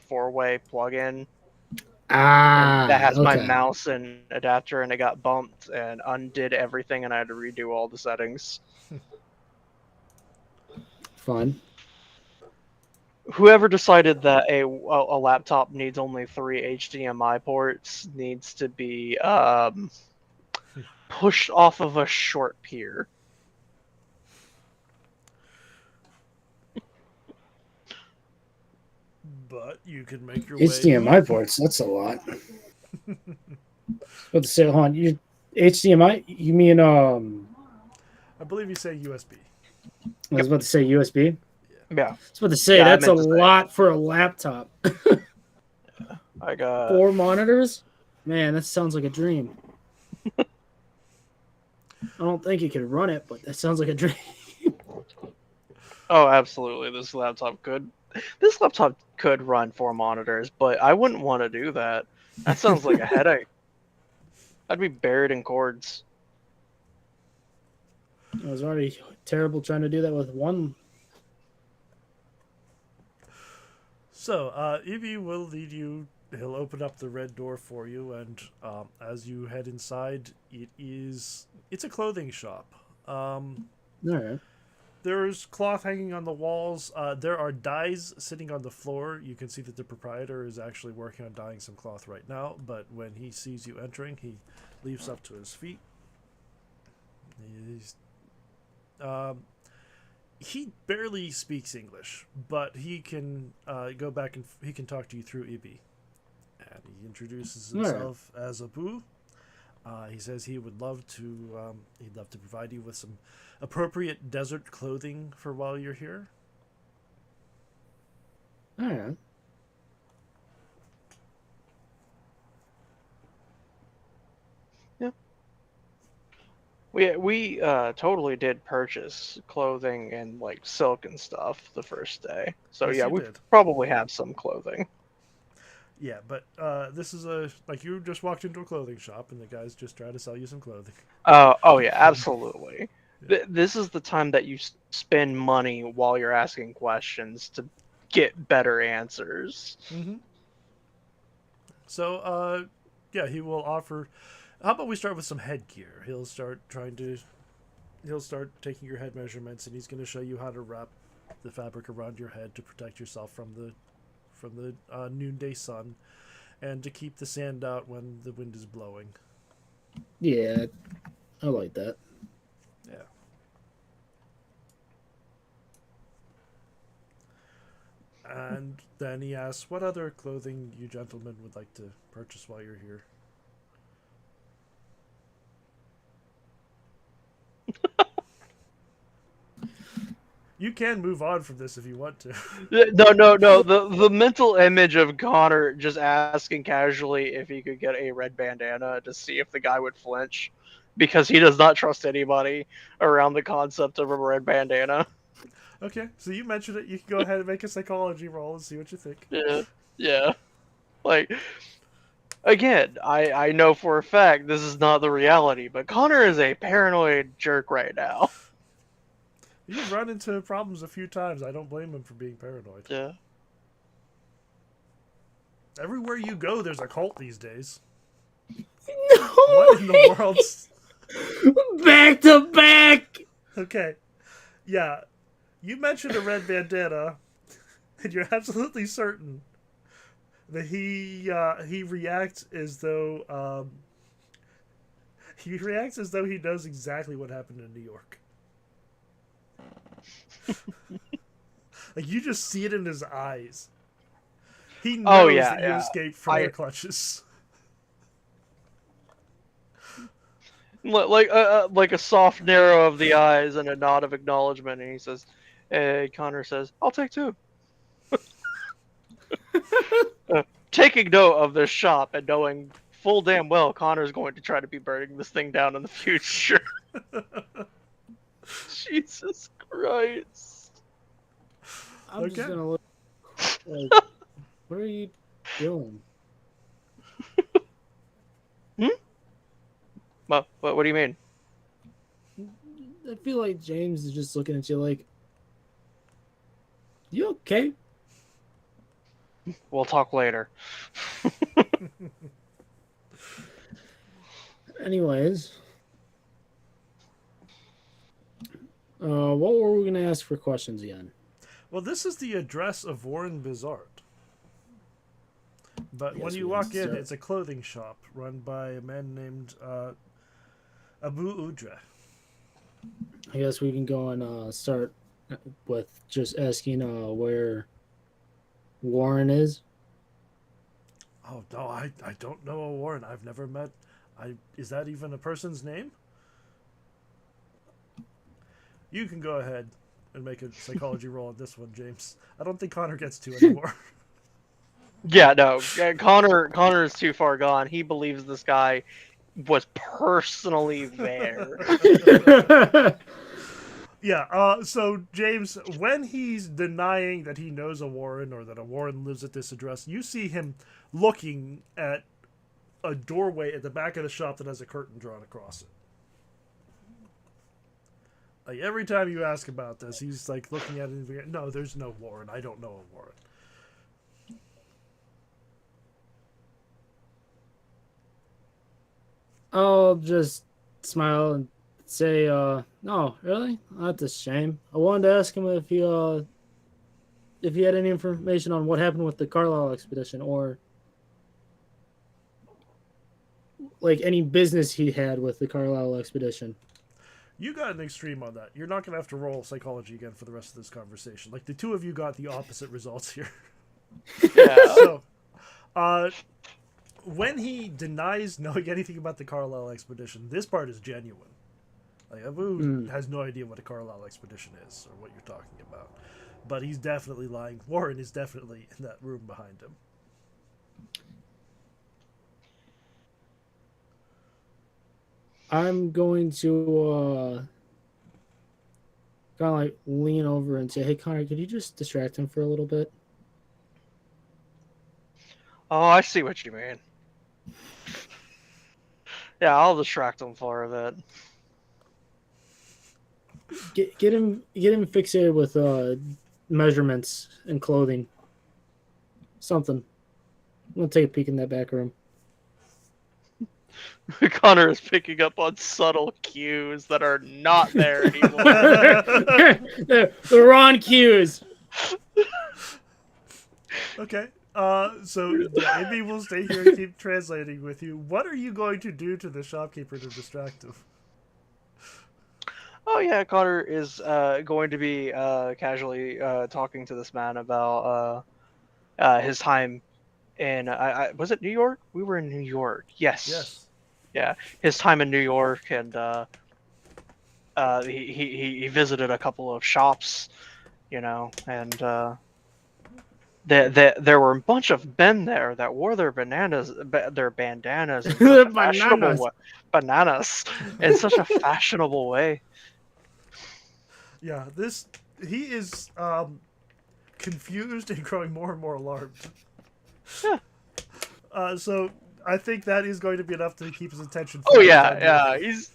four-way plug-in that has my mouse and adapter, and it got bumped and undid everything, and I had to redo all the settings. Fun. Whoever decided that a laptop needs only 3 HDMI ports needs to be pushed off of a short pier. But you can make your HDMI ports, that's a lot. What to say, hold on, you HDMI? You mean I believe you say USB. I was about to say USB. Yeah. I was about to say Yeah, I that's a meant to say. lot for a laptop. I got 4 monitors? Man, that sounds like a dream. I don't think you could run it, but that sounds like a dream. Oh, absolutely. This laptop could run 4 monitors, but I wouldn't want to do that. That sounds like a headache. I'd be buried in cords. It was already terrible trying to do that with one. So, Evie will lead you. He'll open up the red door for you, and as you head inside, it's a clothing shop. All right. There's cloth hanging on the walls. There are dyes sitting on the floor. You can see that the proprietor is actually working on dyeing some cloth right now, but when he sees you entering, he leaps up to his feet. He barely speaks English, but he can go back and he can talk to you through Ibi. And he introduces himself as Abu. He says he would love to provide you with some appropriate desert clothing for while you're here. All right. We totally did purchase clothing and like silk and stuff the first day. So Yes, yeah, you we did. probably have some clothing. Yeah, but this is like you just walked into a clothing shop and the guy's just trying to sell you some clothing. Oh yeah, absolutely. This is the time that you spend money while you're asking questions to get better answers. Mm-hmm. So, yeah, he will offer. How about we start with some headgear? He'll start taking your head measurements, and he's going to show you how to wrap the fabric around your head to protect yourself from the noonday sun, and to keep the sand out when the wind is blowing. Yeah, I like that. Yeah. And then he asks, "What other clothing you gentlemen would like to purchase while you're here?" You can move on from this if you want to. No. The mental image of Connor just asking casually if he could get a red bandana to see if the guy would flinch, because he does not trust anybody around the concept of a red bandana. Okay, so you mentioned it. You can go ahead and make a psychology roll and see what you think. Yeah. Like, again, I know for a fact this is not the reality, but Connor is a paranoid jerk right now. You've run into problems a few times. I don't blame him for being paranoid. Yeah. Everywhere you go, there's a cult these days. No. What in the world? Back to back. Okay. Yeah. You mentioned a red bandana, and you're absolutely certain that he reacts as though he knows exactly what happened in New York. Like, you just see it in his eyes. He knows that you escaped from their clutches. Like a soft narrow of the eyes and a nod of acknowledgement, and he says, "Hey," Connor says, "I'll take two." Taking note of this shop and knowing full damn well Connor's going to try to be burning this thing down in the future. Jesus Christ. I'm just gonna look. Like, what are you doing? What do you mean? I feel like James is just looking at you like, you okay? We'll talk later. Anyways, what were we gonna ask for questions again? Well, this is the address of Warren Bizarre. But when you walk in, it's a clothing shop run by a man named Abu Udra. I guess we can go and start with just asking where Warren is. Oh no, I don't know a Warren. I've never met. Is that even a person's name? You can go ahead and make a psychology roll on this one, James. I don't think Connor gets to anymore. Yeah, no. Connor is too far gone. He believes this guy was personally there. Yeah, so James, when he's denying that he knows a Warren or that a Warren lives at this address, you see him looking at a doorway at the back of the shop that has a curtain drawn across it. Like, every time you ask about this, he's like looking at it and being, no, there's no Warren. I don't know a Warren. I'll just smile and say, no, really? That's a shame. I wanted to ask him if he had any information on what happened with the Carlisle expedition, or like any business he had with the Carlisle expedition. You got an extreme on that. You're not going to have to roll psychology again for the rest of this conversation. Like, the two of you got the opposite results here. Yeah. So, when he denies knowing anything about the Carlisle expedition, this part is genuine. Like, Abu has no idea what a Carlisle expedition is or what you're talking about. But he's definitely lying. Warren is definitely in that room behind him. I'm going to kind of like lean over and say, hey, Connor, could you just distract him for a little bit? Oh, I see what you mean. Yeah, I'll distract him for a bit. Get him fixated with measurements and clothing. Something. I'm going to take a peek in that back room. Connor is picking up on subtle cues that are not there anymore. the wrong cues. Okay. So Amy will stay here and keep translating with you. What are you going to do to the shopkeeper to distract him? Oh yeah, Connor is going to be casually talking to this man about his time in was it New York? We were in New York. Yes. Yeah, his time in New York, and he visited a couple of shops, you know, and there were a bunch of men there that wore their bandanas in such a fashionable way. Bananas in such a fashionable way. Yeah, he is confused and growing more and more alarmed. Yeah. So I think that is going to be enough to keep his attention. Oh yeah. He's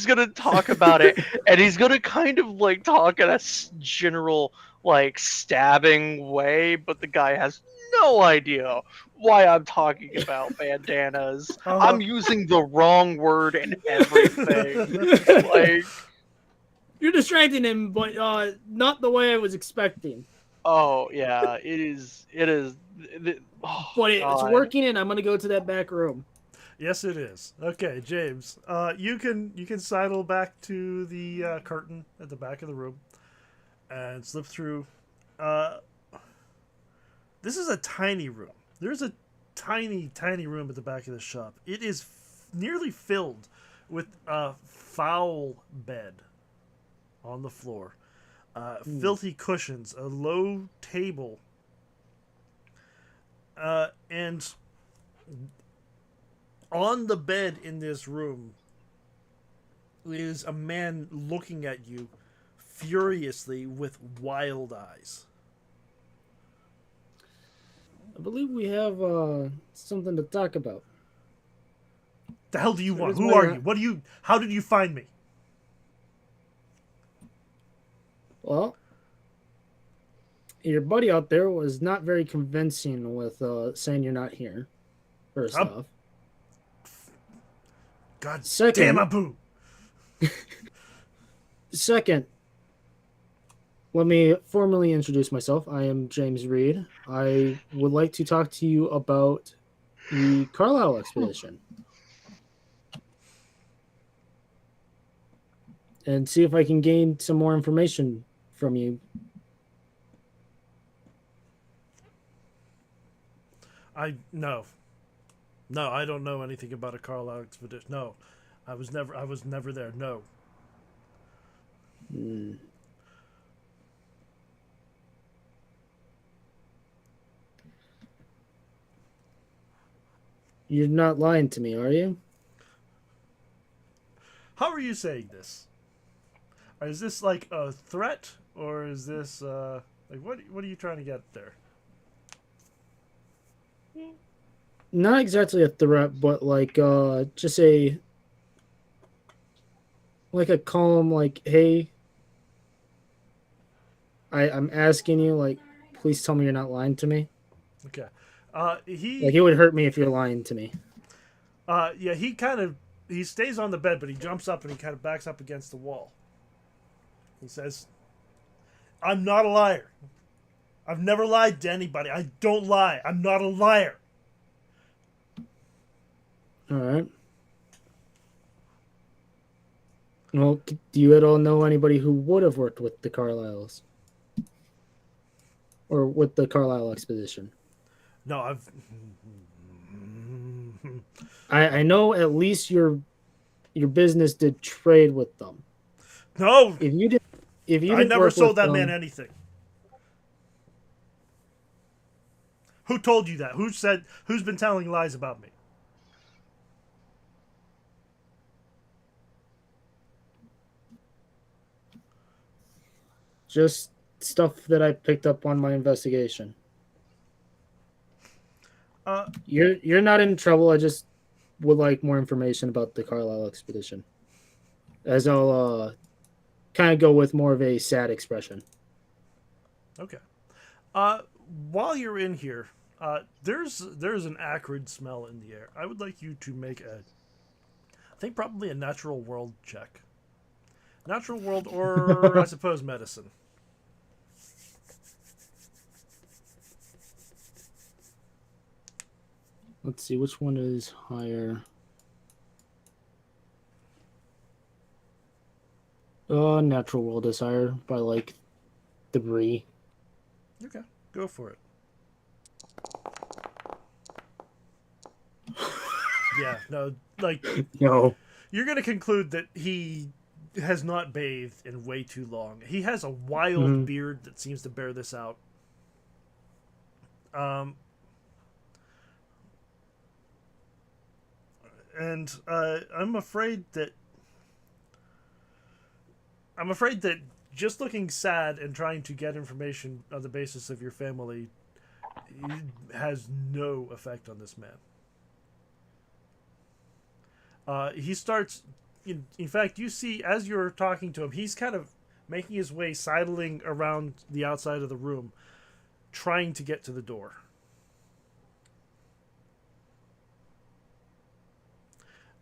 gonna talk about it, and he's gonna kind of like talk in a general like stabbing way, but the guy has no idea why I'm talking about bandanas. I'm using the wrong word and everything. Like, you're distracting him, but not the way I was expecting. Oh yeah, it is. But it's working, and I'm gonna go to that back room. Yes, it is. Okay, James. You can sidle back to the curtain at the back of the room and slip through. This is a tiny room. There's a tiny room at the back of the shop. It is nearly filled with a foul bed on the floor, filthy cushions, a low table, and on the bed in this room is a man looking at you furiously with wild eyes. I believe we have something to talk about. The hell do you want? Who are you? What do you? How did you find me? Well, your buddy out there was not very convincing with saying you're not here. First off. God damn Abu. Second, let me formally introduce myself. I am James Reed. I would like to talk to you about the Carlisle expedition. And see if I can gain some more information from you. No, I don't know anything about a Carlisle expedition. No, I was never there. No. Hmm. You're not lying to me, are you? How are you saying this? Is this like a threat, or is this like what are you trying to get there? Not exactly a threat, but like just a like a calm, like, hey, I'm asking you, like, please tell me you're not lying to me. Okay. Like, it would hurt me if you're lying to me. Yeah, he stays on the bed, but he jumps up and he kind of backs up against the wall. He says, "I'm not a liar. I've never lied to anybody. I don't lie. I'm not a liar." All right. Well, do you at all know anybody who would have worked with the Carlyles? Or with the Carlisle expedition? No, I know at least your business did trade with them. No. If you I didn't never work sold with that them, man anything. Who told you that? Who's been telling lies about me? just stuff that I picked up on my investigation. You're not in trouble. I just would like more information about the Carlisle expedition, as I'll kind of go with more of a sad expression. Okay. While you're in here, there's an acrid smell in the air. I would like you to make I think probably a natural world check. Natural world, or I suppose medicine. Let's see, which one is higher? Natural world is higher by like 3. Okay, go for it. Yeah, no, like No. you're gonna conclude that he has not bathed in way too long. He has a wild beard that seems to bear this out. And I'm afraid that just looking sad and trying to get information on the basis of your family has no effect on this man. He starts, in fact, you see as you're talking to him, he's kind of making his way, sidling around the outside of the room, trying to get to the door.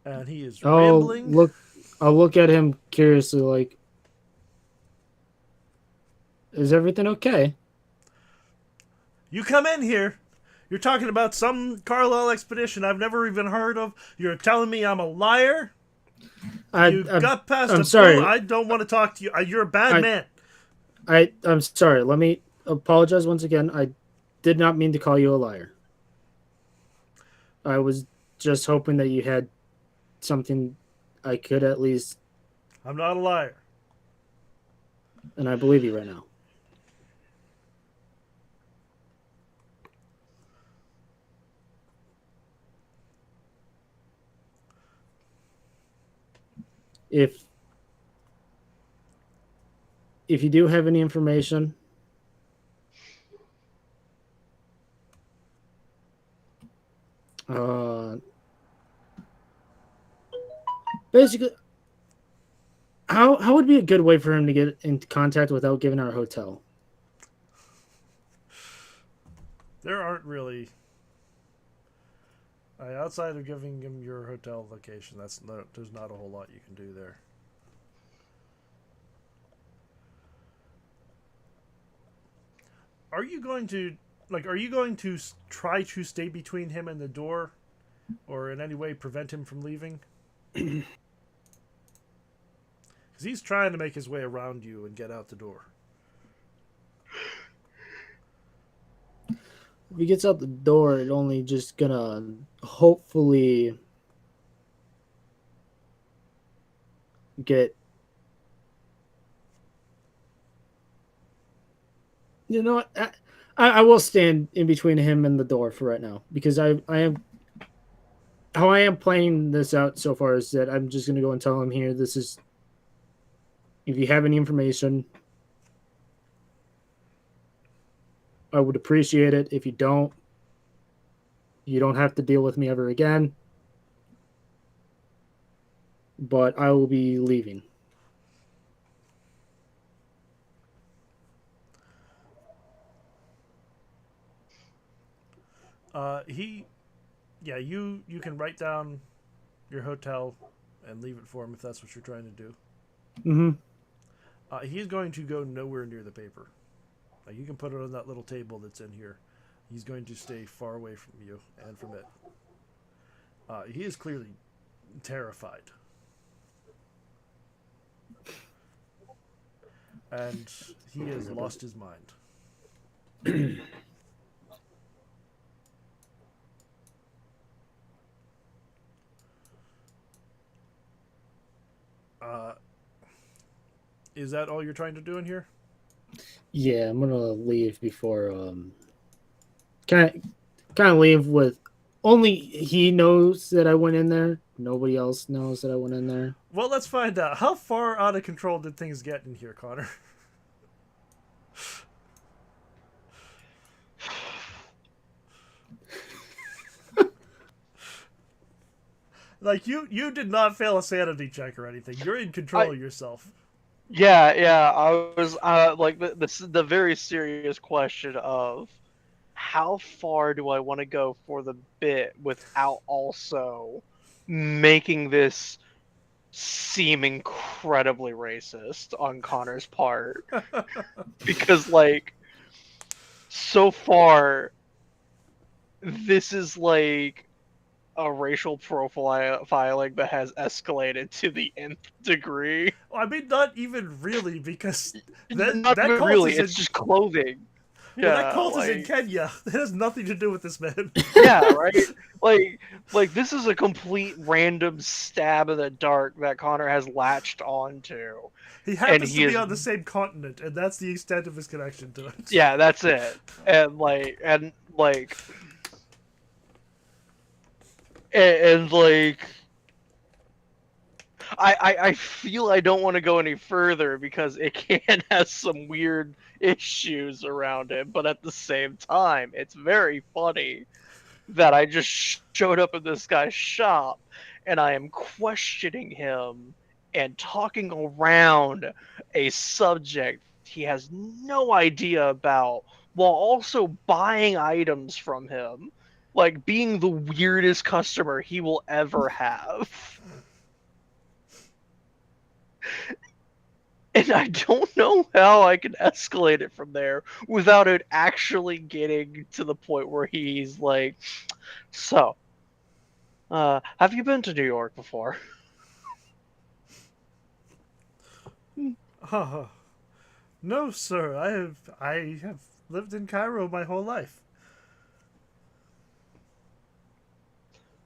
And he is rambling. I'll look at him curiously, like, is everything okay? You come in here. You're talking about some Carlisle expedition I've never even heard of. You're telling me I'm a liar. You got past I'm a sorry. I don't want to talk to you. You're a bad man. I'm sorry. Let me apologize once again. I did not mean to call you a liar. I was just hoping that you had something I could at least... I'm not a liar. And I believe you right now. If you do have any information, basically, how would be a good way for him to get into contact without giving our hotel? There aren't really, outside of giving him your hotel location, there's not a whole lot you can do there. Are you going to try to stay between him and the door, or in any way prevent him from leaving? Because he's trying to make his way around you and get out the door. if he gets out the door, it only just gonna hopefully get. You know what? I will stand in between him and the door for right now because I am how I am playing this out so far is that I'm just gonna go and tell him here. This is if you have any information, I would appreciate it. If you don't have to deal with me ever again. But I will be leaving. You can write down your hotel and leave it for him if that's what you're trying to do. Mm-hmm. He's going to go nowhere near the paper. You can put it on that little table that's in here. He's going to stay far away from you and from it. He is clearly terrified. And he has lost his mind. Is that all you're trying to do in here? Yeah, I'm gonna leave before kind of leave with only he knows that I went in there. Nobody else knows that I went in there. Well, let's find out. How far out of control did things get in here, Connor? Like you did not fail a sanity check or anything. You're in control of yourself. Yeah. I was like the very serious question of how far do I want to go for the bit without also making this seem incredibly racist on Connor's part? Because like so far this is like a racial profiling that has escalated to the nth degree. Well, I mean, not even really, because Not even really. It's just clothing. Yeah, that cult is in Kenya. It has nothing to do with this man. Yeah, right. Like this is a complete random stab in the dark that Connor has latched onto. He happens to be on the same continent, and that's the extent of his connection to it. Yeah, that's it. And I feel I don't want to go any further because it can have some weird issues around it, but at the same time, it's very funny that I just showed up in this guy's shop and I am questioning him and talking around a subject he has no idea about while also buying items from him, like being the weirdest customer he will ever have. And I don't know how I can escalate it from there without it actually getting to the point where he's like, so, have you been to New York before? No, sir. I have lived in Cairo my whole life.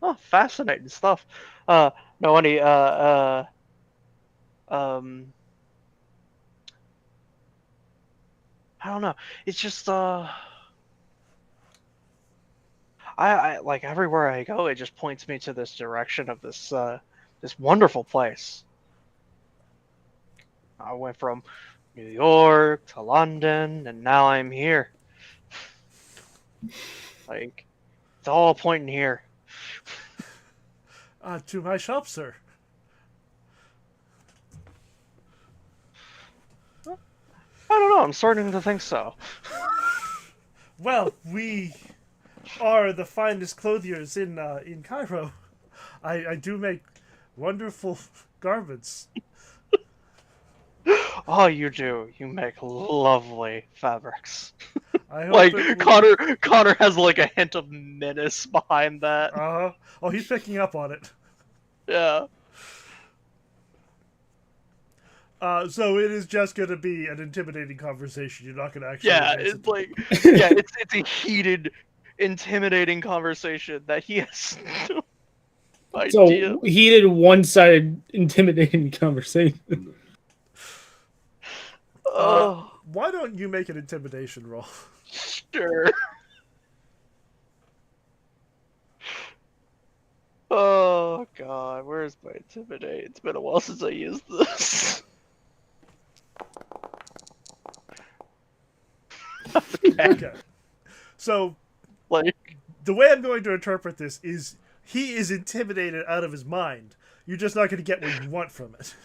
Oh, fascinating stuff. No, any, I don't know. It's just I like everywhere I go, it just points me to this direction of this this wonderful place. I went from New York to London, and now I'm here. Like it's all pointing here. To my shop, sir. I don't know. I'm starting to think so. Well, we are the finest clothiers in Cairo. I do make wonderful garments. Oh, you do. You make lovely fabrics. I hope like Connor has like a hint of menace behind that. Oh, he's picking up on it. Yeah. So it is just going to be an intimidating conversation. You're not going to actually. Yeah, it's like it's a heated intimidating conversation that he has no idea. So heated, one-sided, intimidating conversation. Why don't you make an intimidation roll? Sure. Oh god, where's my intimidate? It's been a while since I used this. Okay. So, Like, the way I'm going to interpret this is he is intimidated out of his mind. You're just not going to get what you want from it.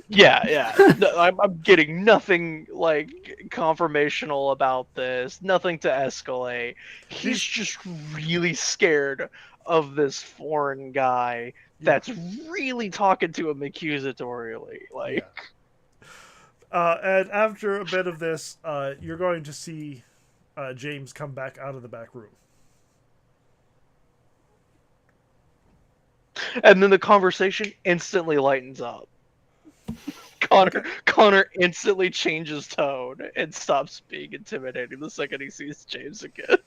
yeah. No, I'm getting nothing like confirmational about this. Nothing to escalate. He's just really scared of this foreign guy that's really talking to him accusatorially. Like, and after a bit of this, you're going to see James come back out of the back room. and then the conversation instantly lightens up. Connor instantly changes tone and stops being intimidating the second he sees James again.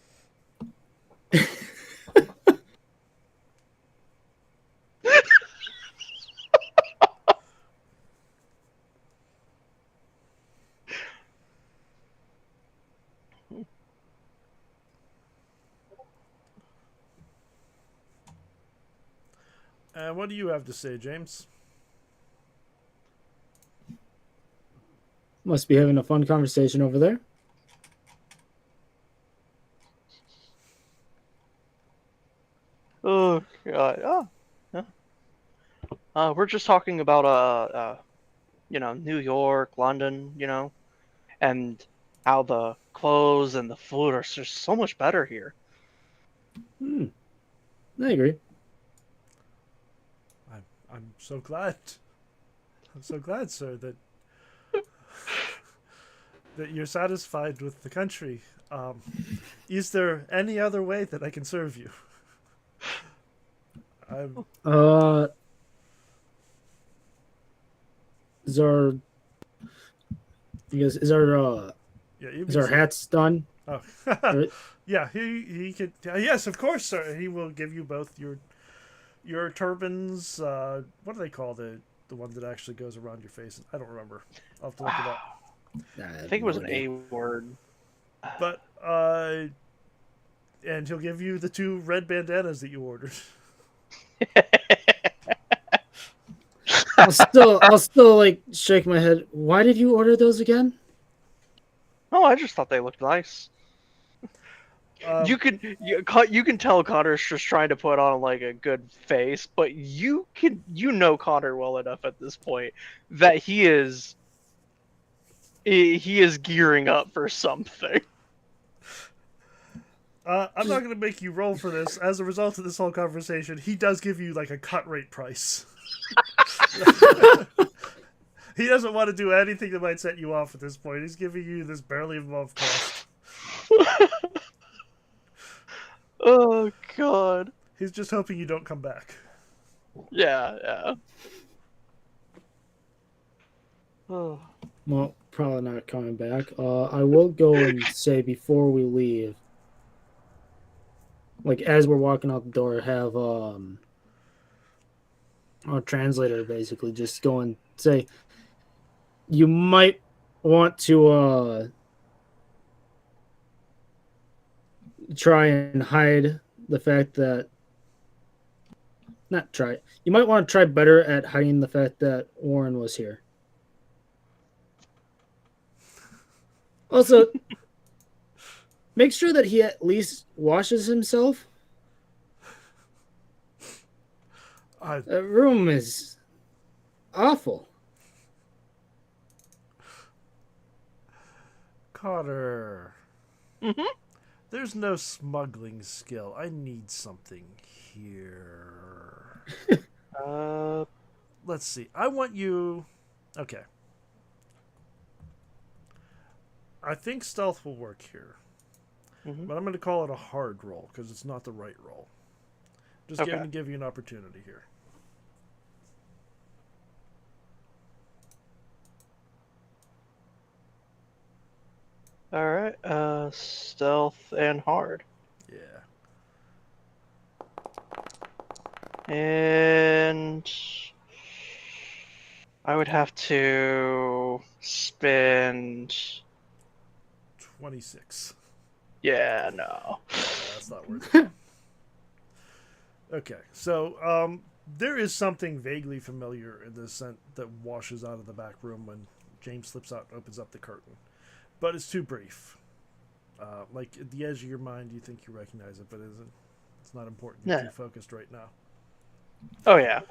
And what do you have to say, James? Must be having a fun conversation over there. Oh god. We're just talking about New York, London, and how the clothes and the food are just so much better here. I agree. I'm so glad. I'm so glad, sir, that you're satisfied with the country. Is there any other way that I can serve you? Is our hats done? Oh, yeah. He could. Yes, of course, sir. He will give you both your turbans. What do they call the one that actually goes around your face? I don't remember. I'll have to look it up. I think it was an A word. But and he'll give you the 2 red bandanas that you ordered. I'll still like shake my head. Why did you order those again? Oh, I just thought they looked nice. You can tell Connor's just trying to put on like a good face, but you know Connor well enough at this point that he is gearing up for something. I'm not going to make you roll for this. As a result of this whole conversation, he does give you like a cut rate price. He doesn't want to do anything that might set you off at this point. He's giving you this barely above cost. Oh god. He's just hoping you don't come back. Yeah. Oh. Well, probably not coming back. I will go and say before we leave, like as we're walking out the door, have our translator basically just go and say, you might want to try and hide the fact that you might want to try better at hiding the fact that Warren was here. Also, make sure that he at least washes himself. That room is awful. Connor. Mm-hmm. There's no smuggling skill. I need something here. Let's see. I want you... Okay. I think stealth will work here. Mm-hmm. But I'm going to call it a hard roll because it's not the right roll. Just going to give you an opportunity here. Alright, stealth and hard. Yeah. And I would have to spend 26. Yeah, no. That's not worth it. Okay, so there is something vaguely familiar in the scent that washes out of the back room when James slips out and opens up the curtain. But it's too brief. Like, at the edge of your mind, you think you recognize it, but it's not important. You're too focused right now. Oh, yeah.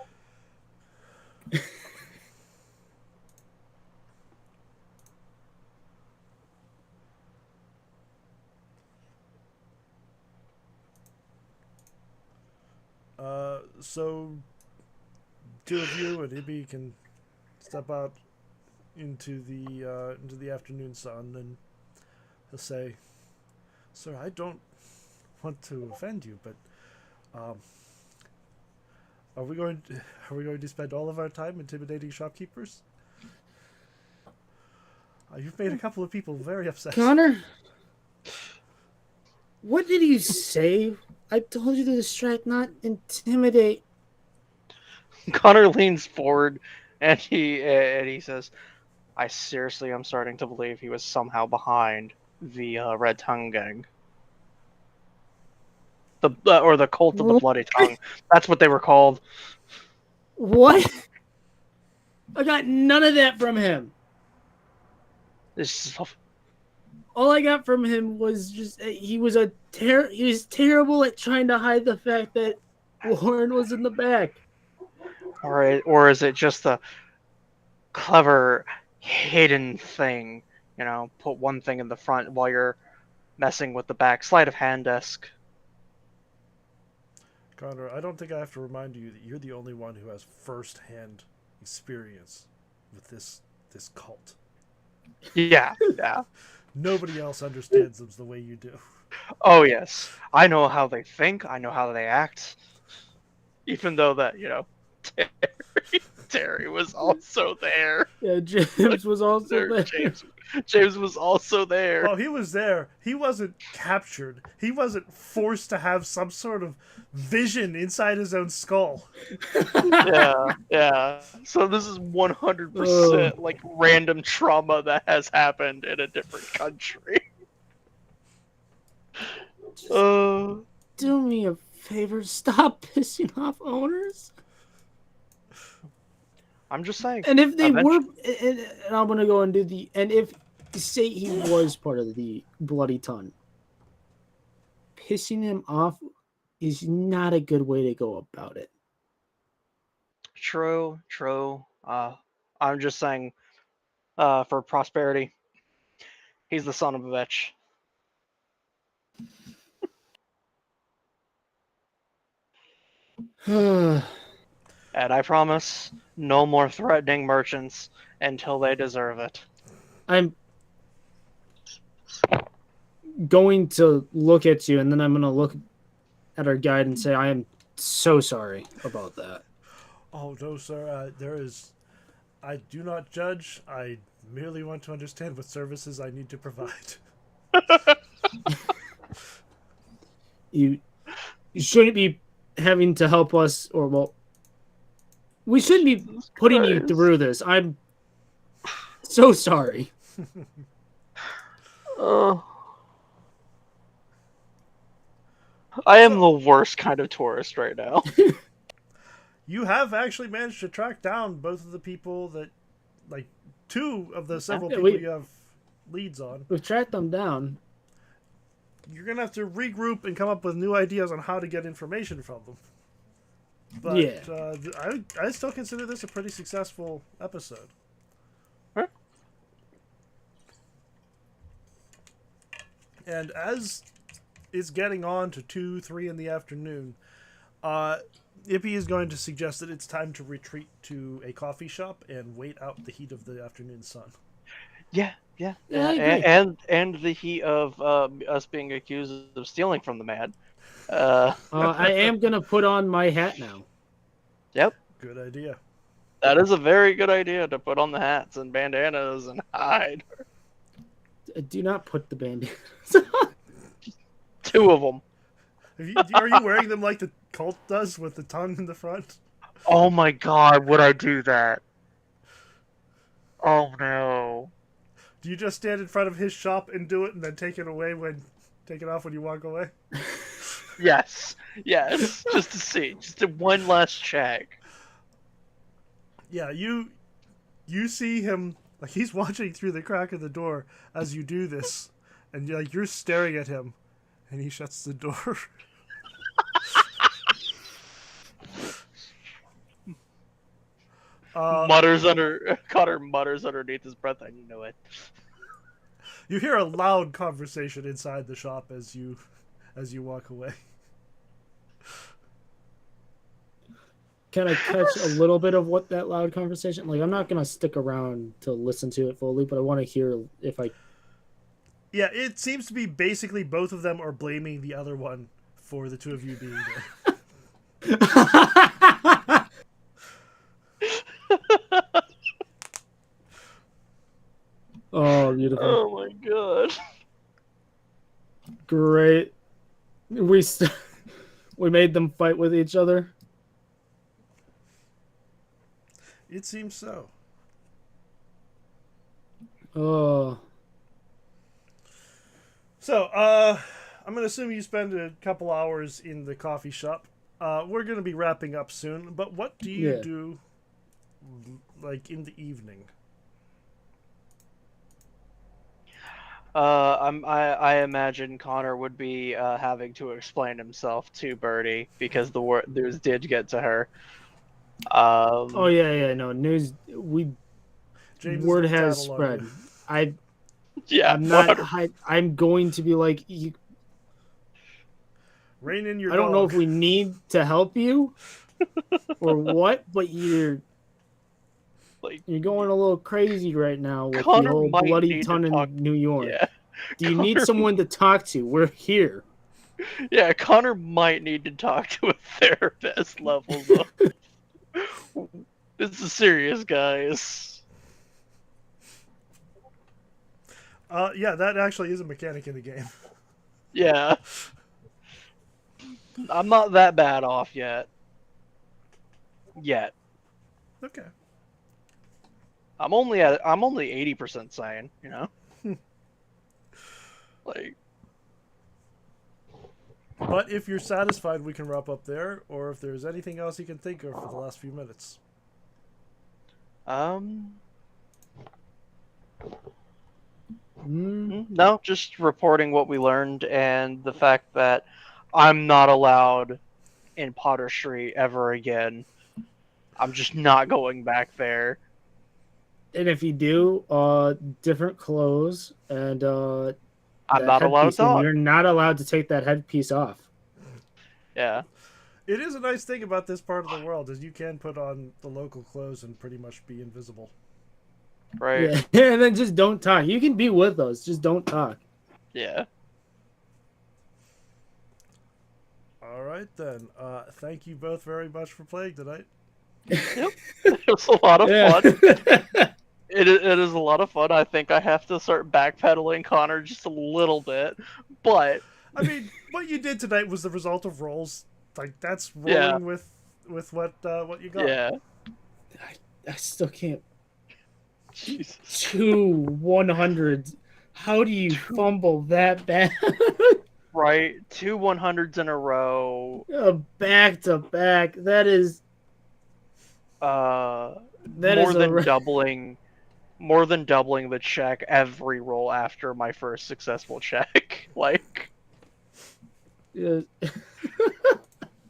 So two of you and Ibby can step out into the afternoon sun, and he'll say, "Sir, I don't want to offend you, but are we going to spend all of our time intimidating shopkeepers? You've made a couple of people very upset." Connor, what did you say? I told you to distract, not intimidate. Connor leans forward and he says, "I seriously am starting to believe he was somehow behind the Red Tongue Gang, or the Cult of the Bloody Tongue. That's what they were called." What? I got none of that from him. All I got from him was just he was terrible at trying to hide the fact that Warren was in the back. Or is it just a clever hidden thing? You know, put one thing in the front while you're messing with the back. Sleight of hand-esque. Connor, I don't think I have to remind you that you're the only one who has first-hand experience with this cult. Yeah. Nobody else understands them the way you do. Oh, yes. I know how they think. I know how they act. Even though that, Terry was also there. Yeah, James was also there. James was also there. Oh, he was there. He wasn't captured. He wasn't forced to have some sort of vision inside his own skull. Yeah. So this is 100% like random trauma that has happened in a different country. Do me a favor, stop pissing off owners. I'm just saying. And if they were, and I'm gonna go and do and if say he was part of the Bloody Tongue, pissing him off is not a good way to go about it. True. I'm just saying, for prosperity, he's the son of a bitch. And I promise, no more threatening merchants until they deserve it. I'm going to look at you, and then I'm going to look at our guide and say, I am so sorry about that. Oh, no, sir. I do not judge. I merely want to understand what services I need to provide. You shouldn't be having to help us, we shouldn't be putting you through this. I'm so sorry. I am the worst kind of tourist right now. You have actually managed to track down both of the people that, like, two of the several people you have leads on. We've tracked them down. You're going to have to regroup and come up with new ideas on how to get information from them. But yeah. I still consider this a pretty successful episode. Huh? And as it's getting on to 2, 3 in the afternoon, Ippy is going to suggest that it's time to retreat to a coffee shop and wait out the heat of the afternoon sun. Yeah. And the heat of us being accused of stealing from the man. I am going to put on my hat now. Yep. Good idea. That is a very good idea, to put on the hats and bandanas and hide. Do not put the bandanas on. 2 of them. Are you wearing them like Colt does with the tongue in the front? Oh my god, would I do that? Oh no. Do you just stand in front of his shop and do it, and then take it off when you walk away? Yes. Yes. Just to see. Just one last check. Yeah, you see him, like, he's watching through the crack of the door as you do this, and you're staring at him, and he shuts the door. Connor mutters underneath his breath, I knew it. You hear a loud conversation inside the shop as you walk away. Can I catch a little bit of what that loud conversation? Like, I'm not gonna stick around to listen to it fully, but I want to hear if I. Yeah, it seems to be basically both of them are blaming the other one for the two of you being there. Oh, beautiful! Oh my god! Great. We made them fight with each other. It seems so. Oh. So, I'm going to assume you spend a couple hours in the coffee shop. We're going to be wrapping up soon, but what do you do, like, in the evening? I imagine Connor would be having to explain himself to Birdie because the news did get to her. Oh yeah, no news. Word has spread. I'm not. I'm going to be like, rein in your. I don't know if we need to help you or what, but you're going a little crazy right now with Connor the whole bloody ton in New York. Yeah. Do you need someone to talk to? We're here. Yeah, Connor might need to talk to a therapist level. This is serious, guys. Yeah, that actually is a mechanic in the game. Yeah. I'm not that bad off yet. Okay. I'm only 80% sane, you know? Like. But if you're satisfied, we can wrap up there, or if there's anything else you can think of for the last few minutes. No, just reporting what we learned and the fact that I'm not allowed in Potter Street ever again. I'm just not going back there. And if you do, different clothes and I'm not allowed to talk. You're not allowed to take that headpiece off. Yeah. It is a nice thing about this part of the world is you can put on the local clothes and pretty much be invisible. Right. Yeah. And then just don't talk. You can be with us, just don't talk. Yeah. All right then. Thank you both very much for playing tonight. Yep. It was a lot of fun. It is a lot of fun. I think I have to start backpedaling Connor just a little bit, but I mean, what you did tonight was the result of rolls. Like that's rolling with what you got. Yeah. I still can't. Jesus. 2 100s. How do you fumble that bad? Right, 2 100s in a row. Back to back. That is. More than doubling the check every roll after my first successful check. Like,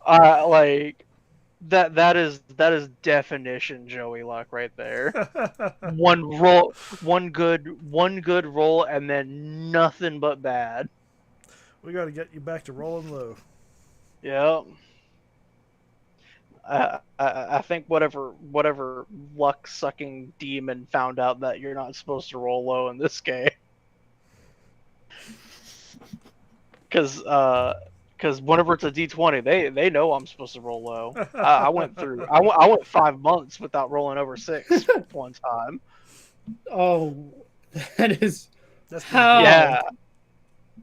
like that is definition Joey luck right there. One good roll, and then nothing but bad. We got to get you back to rolling low. Yeah. I think whatever luck-sucking demon found out that you're not supposed to roll low in this game. Because whenever it's a D20, they know I'm supposed to roll low. I went 5 months without rolling over 6 one time. Oh, that's how. Yeah.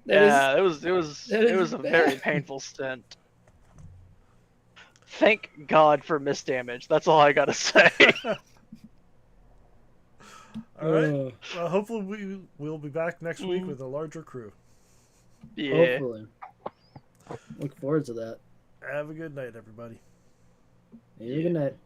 It was a very painful stint. Thank God for misdamage. That's all I gotta say. All right. Well, hopefully we'll be back next week with a larger crew. Yeah. Hopefully. Look forward to that. Have a good night, everybody. Have a good night.